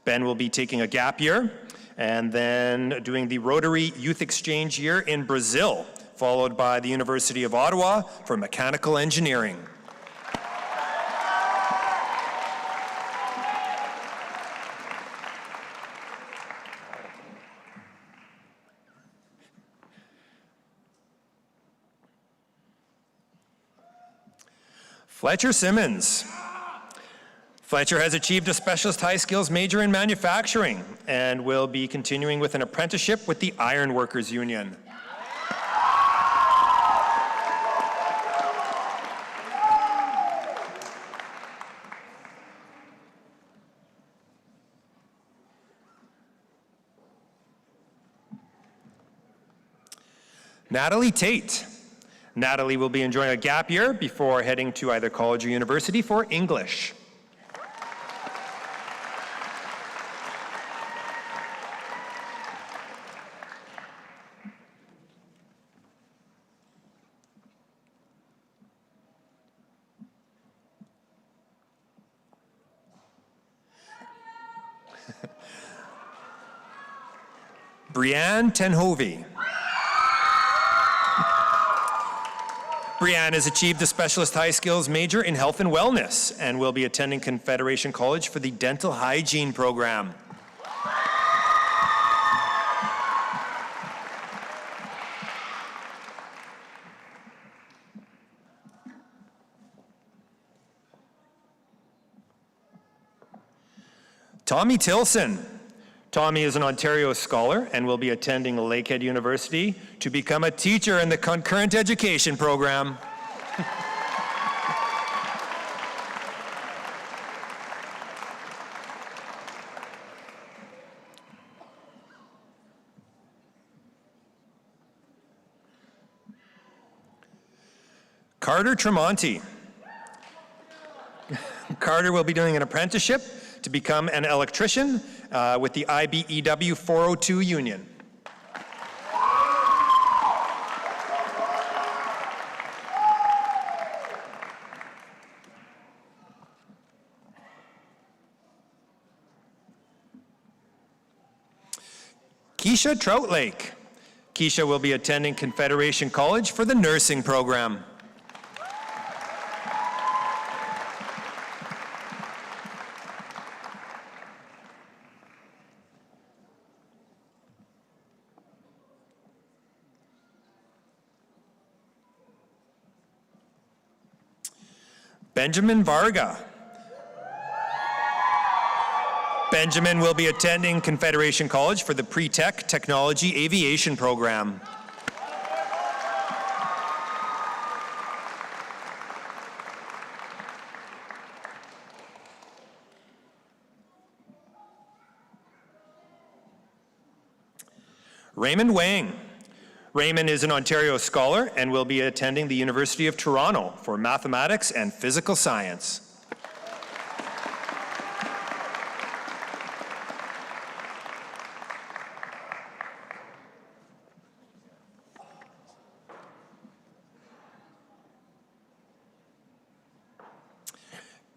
Ben will be taking a gap year and then doing the Rotary Youth Exchange year in Brazil, followed by the University of Ottawa for mechanical engineering. Fletcher Simmons. Fletcher has achieved a specialist high skills major in manufacturing and will be continuing with an apprenticeship with the Iron Workers Union. Natalie Tate. Natalie will be enjoying a gap year before heading to either college or university for English. Brianne Tenhovey. Brianne has achieved a specialist high skills major in health and wellness and will be attending Confederation College for the dental hygiene program. Tommy Tilson. Tommy is an Ontario scholar and will be attending Lakehead University to become a teacher in the concurrent education program. Carter Tremonti. Carter will be doing an apprenticeship to become an electrician with the IBEW 402 union. Keisha Troutlake. Keisha will be attending Confederation College for the nursing program. Benjamin Varga. Benjamin will be attending Confederation College for the Pre-Tech Technology Aviation program. Raymond Wang. Raymond is an Ontario scholar and will be attending the University of Toronto for mathematics and physical science.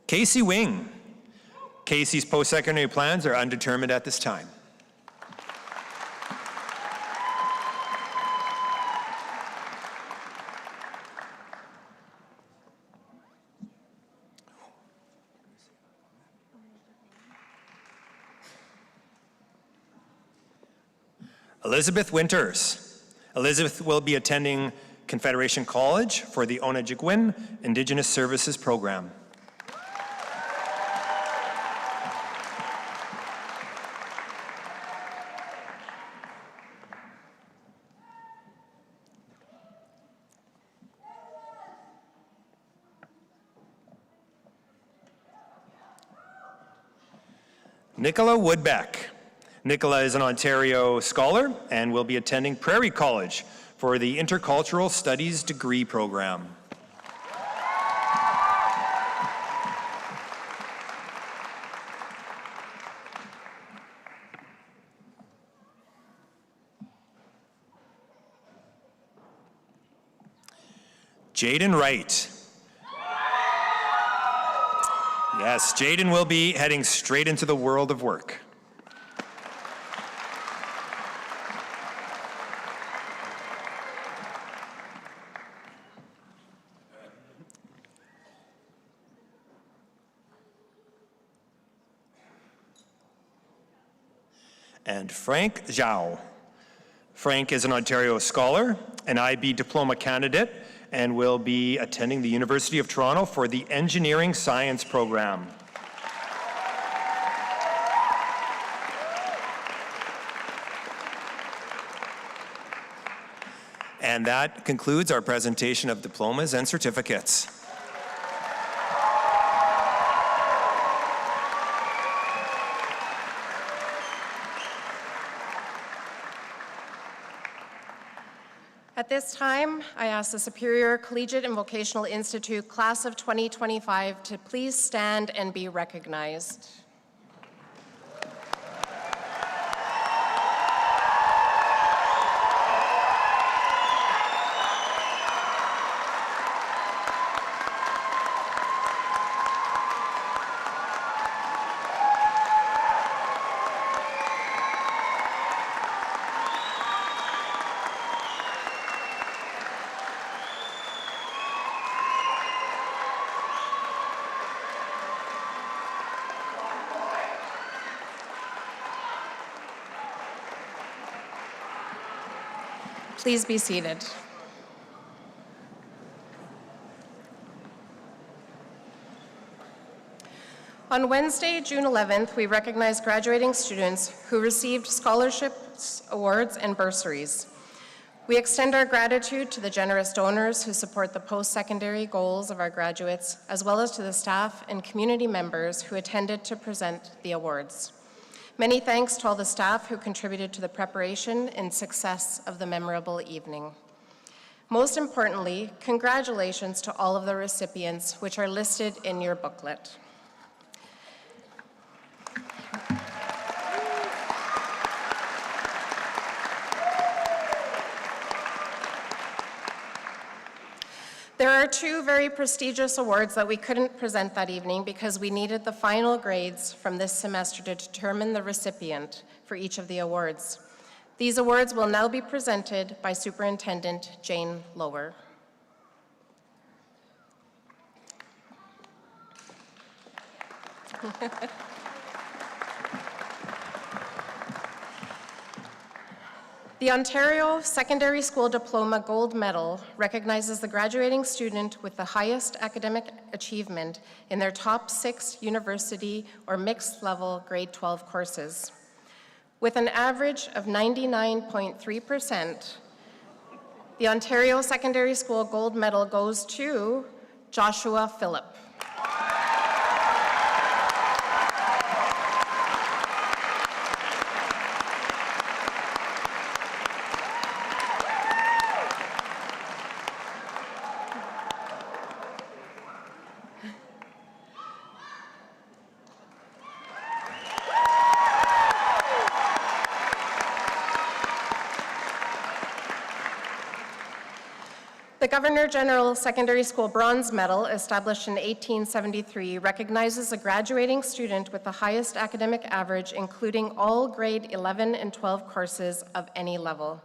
Casey Wing. Casey's post-secondary plans are undetermined at this time. Elizabeth Winters. Elizabeth will be attending Confederation College for the Onegwin Indigenous Services Program. Nicola Woodbeck. Nicola is an Ontario scholar and will be attending Prairie College for the Intercultural Studies degree program. Jaden Wright. Yes, Jaden will be heading straight into the world of work. And Frank Zhao. Frank is an Ontario scholar, an IB diploma candidate, and will be attending the University of Toronto for the Engineering Science program. And that concludes our presentation of diplomas and certificates. At this time, I ask the Superior Collegiate and Vocational Institute Class of 2025 to please stand and be recognized. Please be seated. On Wednesday, June 11th, we recognize graduating students who received scholarships, awards, and bursaries. We extend our gratitude to the generous donors who support the post-secondary goals of our graduates, as well as to the staff and community members who attended to present the awards. Many thanks to all the staff who contributed to the preparation and success of the memorable evening. Most importantly, congratulations to all of the recipients, which are listed in your booklet. There are two very prestigious awards that we couldn't present that evening because we needed the final grades from this semester to determine the recipient for each of the awards. These awards will now be presented by Superintendent Jane Lower. The Ontario Secondary School Diploma Gold Medal recognizes the graduating student with the highest academic achievement in their top 6 university or mixed level grade 12 courses. With an average of 99.3%, the Ontario Secondary School Gold Medal goes to Joshua Phillip. The Governor General Secondary School Bronze Medal, established in 1873, recognizes a graduating student with the highest academic average, including all grade 11 and 12 courses of any level.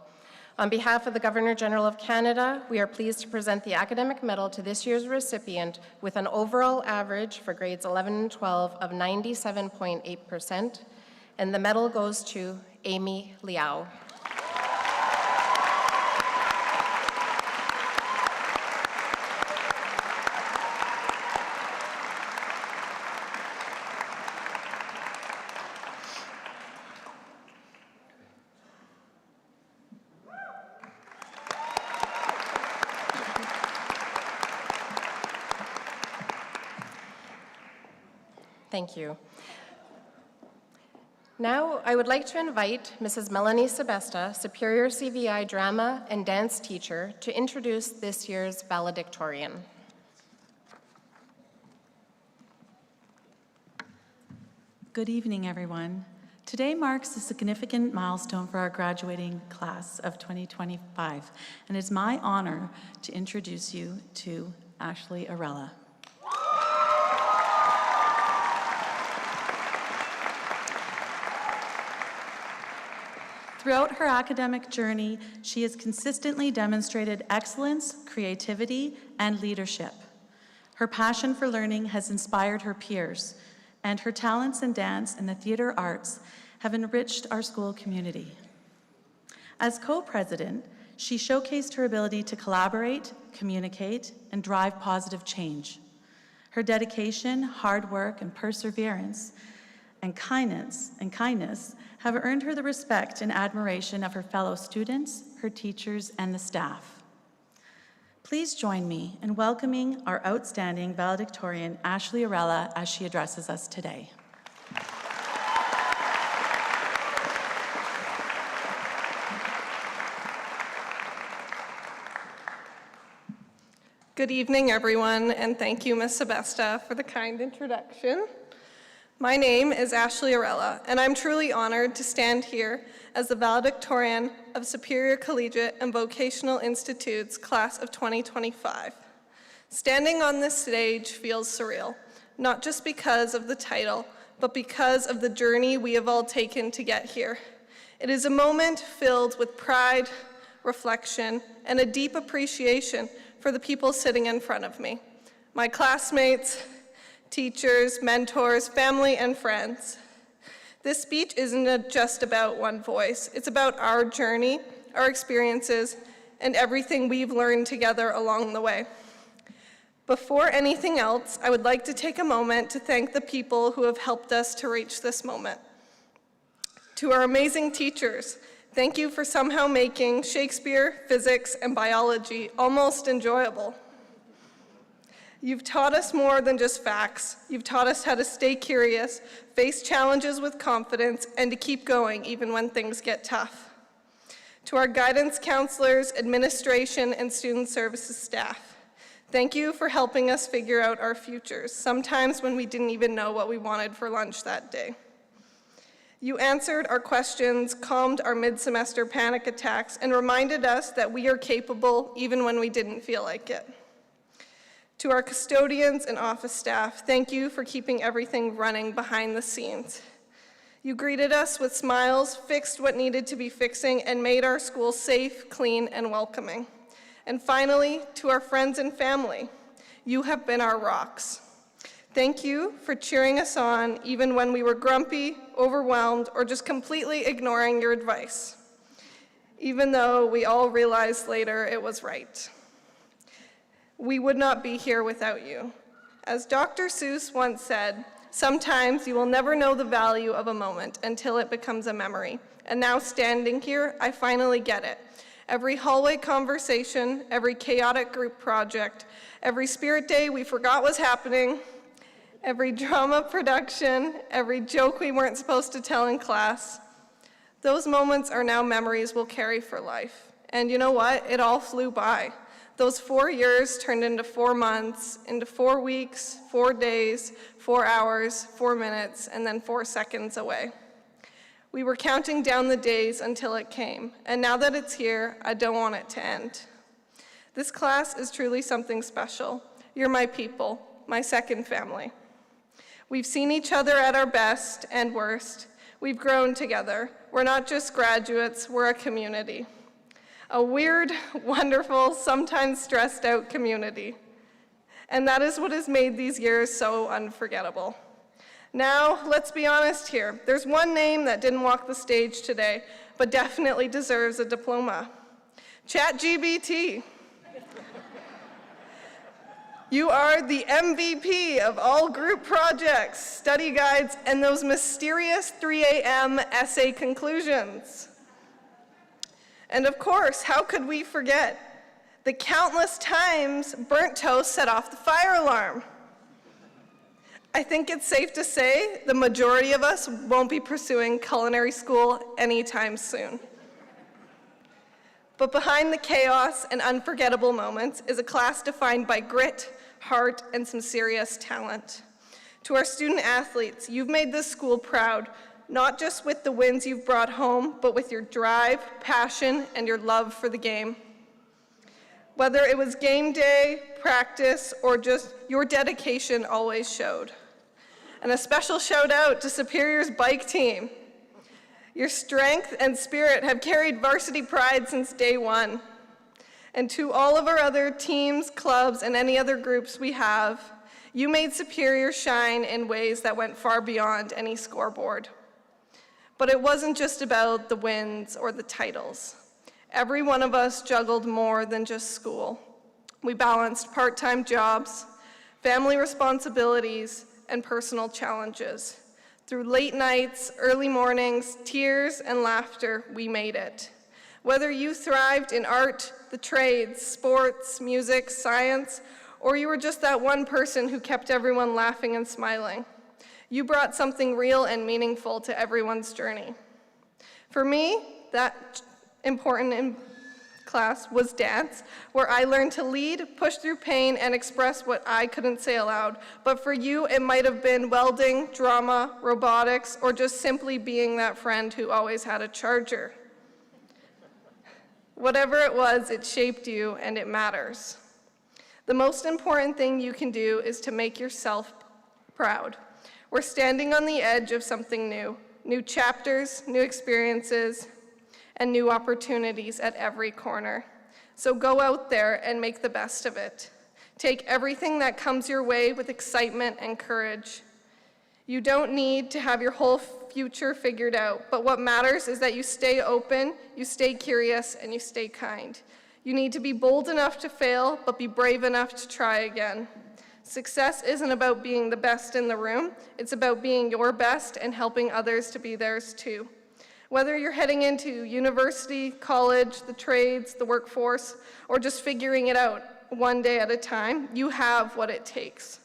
On behalf of the Governor General of Canada, we are pleased to present the academic medal to this year's recipient with an overall average for grades 11 and 12 of 97.8%, and the medal goes to Amy Liao. Thank you. Now, I would like to invite Mrs. Melanie Sebesta, Superior CVI Drama and Dance Teacher, to introduce this year's valedictorian. Good evening, everyone. Today marks a significant milestone for our graduating class of 2025, and it's my honor to introduce you to Ashley Arella. Throughout her academic journey, she has consistently demonstrated excellence, creativity, and leadership. Her passion for learning has inspired her peers, and her talents in dance and the theater arts have enriched our school community. As co-president, she showcased her ability to collaborate, communicate, and drive positive change. Her dedication, hard work, and perseverance and kindness have earned her the respect and admiration of her fellow students, her teachers, and the staff. Please join me in welcoming our outstanding valedictorian, Ashley Arella, as she addresses us today. Good evening, everyone, and thank you, Ms. Sebesta, for the kind introduction. My name is Ashley Arella, and I'm truly honored to stand here as the valedictorian of Superior Collegiate and Vocational Institute's class of 2025. Standing on this stage feels surreal, not just because of the title, but because of the journey we have all taken to get here. It is a moment filled with pride, reflection, and a deep appreciation for the people sitting in front of me, my classmates, teachers, mentors, family, and friends. This speech isn't just about one voice. It's about our journey, our experiences, and everything we've learned together along the way. Before anything else, I would like to take a moment to thank the people who have helped us to reach this moment. To our amazing teachers, thank you for somehow making Shakespeare, physics, and biology almost enjoyable. You've taught us more than just facts. You've taught us how to stay curious, face challenges with confidence, and to keep going even when things get tough. To our guidance counselors, administration, and student services staff, thank you for helping us figure out our futures, sometimes when we didn't even know what we wanted for lunch that day. You answered our questions, calmed our mid-semester panic attacks, and reminded us that we are capable even when we didn't feel like it. To our custodians and office staff, thank you for keeping everything running behind the scenes. You greeted us with smiles, fixed what needed to be fixing, and made our school safe, clean, and welcoming. And finally, to our friends and family, you have been our rocks. Thank you for cheering us on even when we were grumpy, overwhelmed, or just completely ignoring your advice, even though we all realized later it was right. We would not be here without you. As Dr. Seuss once said, sometimes you will never know the value of a moment until it becomes a memory. And now standing here, I finally get it. Every hallway conversation, every chaotic group project, every spirit day we forgot was happening, every drama production, every joke we weren't supposed to tell in class, those moments are now memories we'll carry for life. And you know what? It all flew by. Those 4 years turned into 4 months, into 4 weeks, 4 days, 4 hours, 4 minutes, and then 4 seconds away. We were counting down the days until it came, and now that it's here, I don't want it to end. This class is truly something special. You're my people, my second family. We've seen each other at our best and worst. We've grown together. We're not just graduates, we're a community. A weird, wonderful, sometimes stressed out community. And that is what has made these years so unforgettable. Now, let's be honest here. There's one name that didn't walk the stage today, but definitely deserves a diploma. ChatGPT. You are the MVP of all group projects, study guides, and those mysterious 3 a.m. essay conclusions. And of course, how could we forget the countless times burnt toast set off the fire alarm? I think it's safe to say the majority of us won't be pursuing culinary school anytime soon. But behind the chaos and unforgettable moments is a class defined by grit, heart, and some serious talent. To our student athletes, you've made this school proud, not just with the wins you've brought home, but with your drive, passion, and your love for the game. Whether it was game day, practice, or just your dedication always showed. And a special shout out to Superior's bike team. Your strength and spirit have carried varsity pride since day one. And to all of our other teams, clubs, and any other groups we have, you made Superior shine in ways that went far beyond any scoreboard. But it wasn't just about the wins or the titles. Every one of us juggled more than just school. We balanced part-time jobs, family responsibilities, and personal challenges. Through late nights, early mornings, tears, and laughter, we made it. Whether you thrived in art, the trades, sports, music, science, or you were just that one person who kept everyone laughing and smiling, you brought something real and meaningful to everyone's journey. For me, that important in class was dance, where I learned to lead, push through pain, and express what I couldn't say aloud. But for you, it might have been welding, drama, robotics, or just simply being that friend who always had a charger. Whatever it was, it shaped you, and it matters. The most important thing you can do is to make yourself proud. We're standing on the edge of something new chapters, new experiences, and new opportunities at every corner. So go out there and make the best of it. Take everything that comes your way with excitement and courage. You don't need to have your whole future figured out, but what matters is that you stay open, you stay curious, and you stay kind. You need to be bold enough to fail, but be brave enough to try again. Success isn't about being the best in the room, it's about being your best and helping others to be theirs too. Whether you're heading into university, college, the trades, the workforce, or just figuring it out one day at a time, you have what it takes.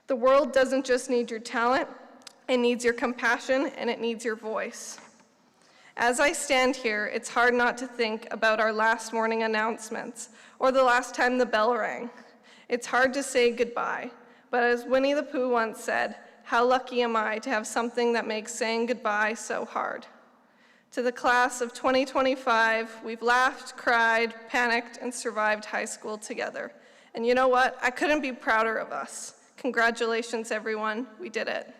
The world doesn't just need your talent, it needs your compassion and it needs your voice. As I stand here, it's hard not to think about our last morning announcements or the last time the bell rang. It's hard to say goodbye, but as Winnie the Pooh once said, how lucky am I to have something that makes saying goodbye so hard. To the class of 2025, we've laughed, cried, panicked, and survived high school together. And you know what? I couldn't be prouder of us. Congratulations, everyone. We did it.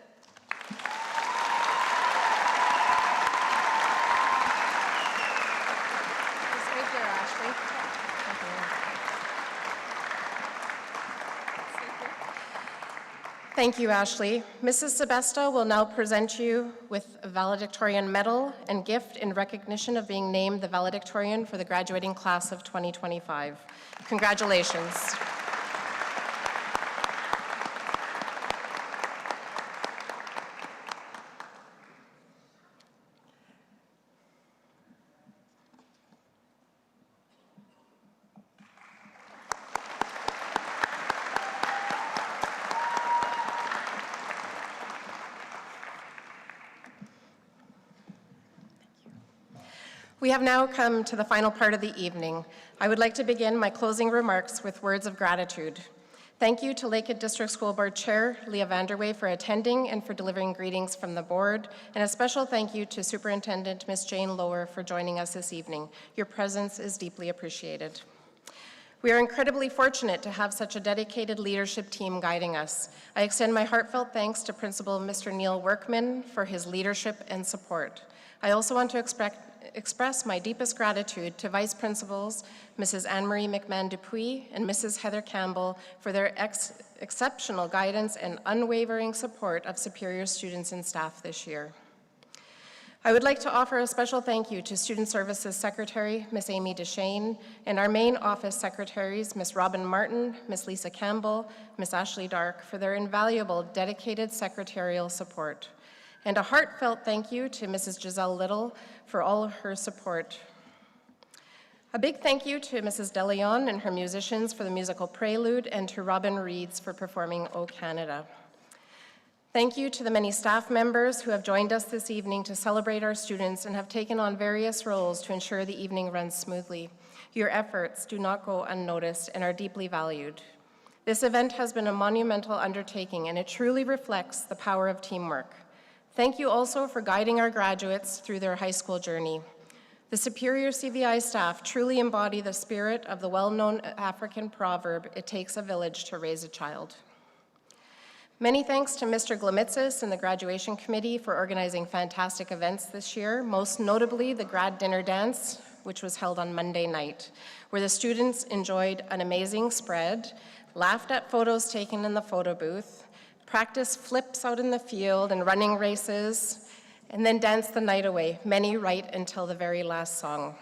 Thank you, Ashley. Mrs. Sebesta will now present you with a valedictorian medal and gift in recognition of being named the valedictorian for the graduating class of 2025. Congratulations. We have now come to the final part of the evening. I would like to begin my closing remarks with words of gratitude. Thank you to Lakehead District School Board Chair Leah Vanderwey for attending and for delivering greetings from the board, and a special thank you to Superintendent Ms. Jane Lower for joining us this evening. Your presence is deeply appreciated. We are incredibly fortunate to have such a dedicated leadership team guiding us. I extend my heartfelt thanks to Principal Mr. Neil Workman for his leadership and support. I also want to express my deepest gratitude to Vice Principals Mrs. Anne-Marie McMahon-Dupuis and Mrs. Heather Campbell for their exceptional guidance and unwavering support of Superior students and staff this year. I would like to offer a special thank you to Student Services Secretary, Ms. Amy Deshane, and our main office secretaries, Ms. Robin Martin, Ms. Lisa Campbell, Ms. Ashley Dark, for their invaluable, dedicated secretarial support. And a heartfelt thank you to Mrs. Giselle Little for all of her support. A big thank you to Mrs. DeLeon and her musicians for the musical prelude, and to Robin Reeds for performing O Canada. Thank you to the many staff members who have joined us this evening to celebrate our students and have taken on various roles to ensure the evening runs smoothly. Your efforts do not go unnoticed and are deeply valued. This event has been a monumental undertaking, and it truly reflects the power of teamwork. Thank you also for guiding our graduates through their high school journey. The Superior CVI staff truly embody the spirit of the well-known African proverb, "It takes a village to raise a child." Many thanks to Mr. Glamitzis and the graduation committee for organizing fantastic events this year, most notably the grad dinner dance, which was held on Monday night, where the students enjoyed an amazing spread, laughed at photos taken in the photo booth, practiced flips out in the field and running races, and then danced the night away, many right until the very last song.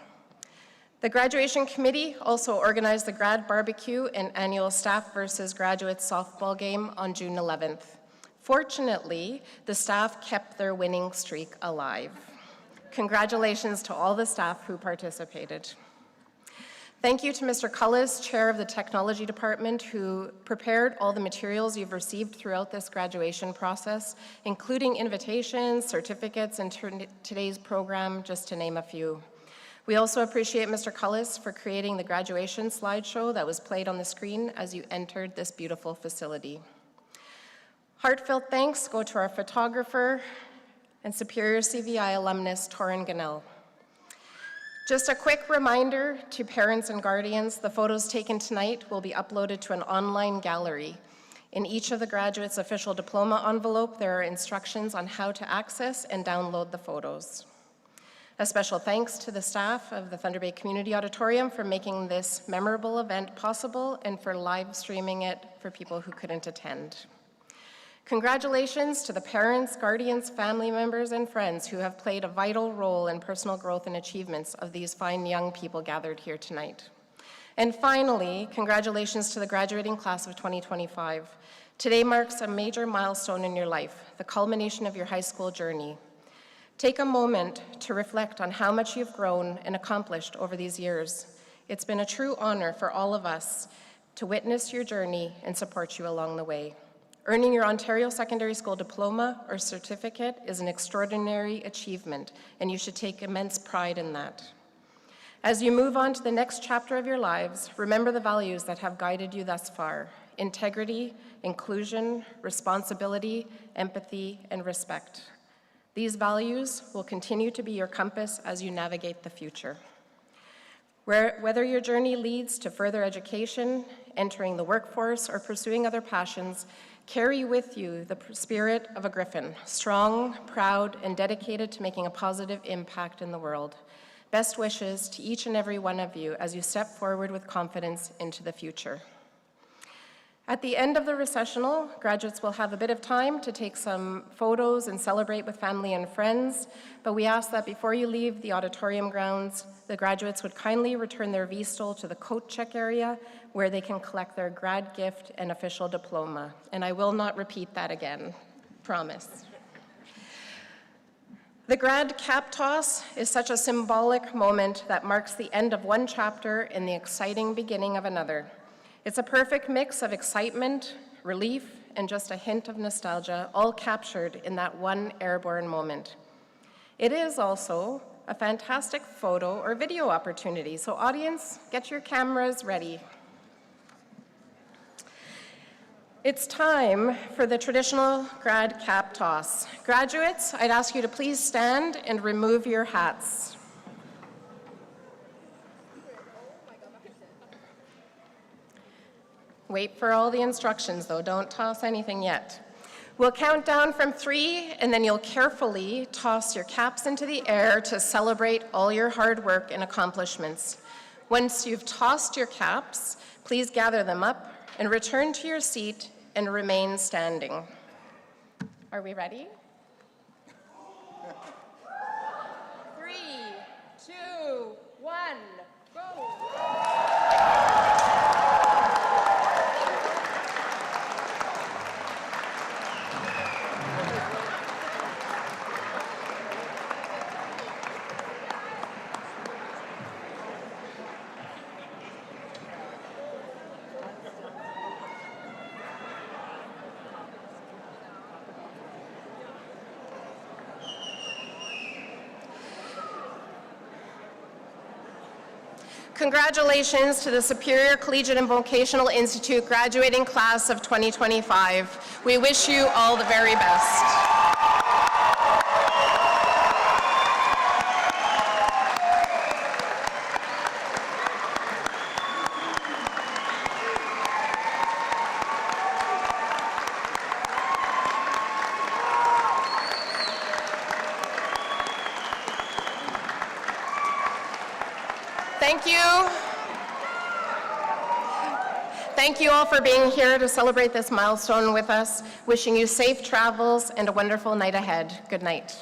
The graduation committee also organized the grad barbecue and annual staff versus graduates softball game on June 11th. Fortunately, the staff kept their winning streak alive. Congratulations to all the staff who participated. Thank you to Mr. Cullis, Chair of the Technology Department, who prepared all the materials you've received throughout this graduation process, including invitations, certificates, and today's program, just to name a few. We also appreciate Mr. Cullis for creating the graduation slideshow that was played on the screen as you entered this beautiful facility. Heartfelt thanks go to our photographer and Superior CVI alumnus, Torin Ganell. Just a quick reminder to parents and guardians, the photos taken tonight will be uploaded to an online gallery. In each of the graduates' official diploma envelope, there are instructions on how to access and download the photos. A special thanks to the staff of the Thunder Bay Community Auditorium for making this memorable event possible and for live streaming it for people who couldn't attend. Congratulations to the parents, guardians, family members, and friends who have played a vital role in personal growth and achievements of these fine young people gathered here tonight. And finally, congratulations to the graduating class of 2025. Today marks a major milestone in your life, the culmination of your high school journey. Take a moment to reflect on how much you've grown and accomplished over these years. It's been a true honor for all of us to witness your journey and support you along the way. Earning your Ontario Secondary School diploma or certificate is an extraordinary achievement, and you should take immense pride in that. As you move on to the next chapter of your lives, remember the values that have guided you thus far: integrity, inclusion, responsibility, empathy, and respect. These values will continue to be your compass as you navigate the future. Whether your journey leads to further education, entering the workforce, or pursuing other passions, carry with you the spirit of a griffin, strong, proud, and dedicated to making a positive impact in the world. Best wishes to each and every one of you as you step forward with confidence into the future. At the end of the recessional, graduates will have a bit of time to take some photos and celebrate with family and friends, but we ask that before you leave the auditorium grounds, the graduates would kindly return their V-stole to the coat check area where they can collect their grad gift and official diploma. And I will not repeat that again, promise. The grad cap toss is such a symbolic moment that marks the end of one chapter and the exciting beginning of another. It's a perfect mix of excitement, relief, and just a hint of nostalgia, all captured in that one airborne moment. It is also a fantastic photo or video opportunity, so audience, get your cameras ready. It's time for the traditional grad cap toss. Graduates, I'd ask you to please stand and remove your hats. Wait for all the instructions, though. Don't toss anything yet. We'll count down from 3, and then you'll carefully toss your caps into the air to celebrate all your hard work and accomplishments. Once you've tossed your caps, please gather them up and return to your seat and remain standing. Are we ready? 3, 2, 1, go! Congratulations to the Superior Collegiate and Vocational Institute graduating class of 2025. We wish you all the very best. Thank you. Thank you all for being here to celebrate this milestone with us. Wishing you safe travels and a wonderful night ahead. Good night.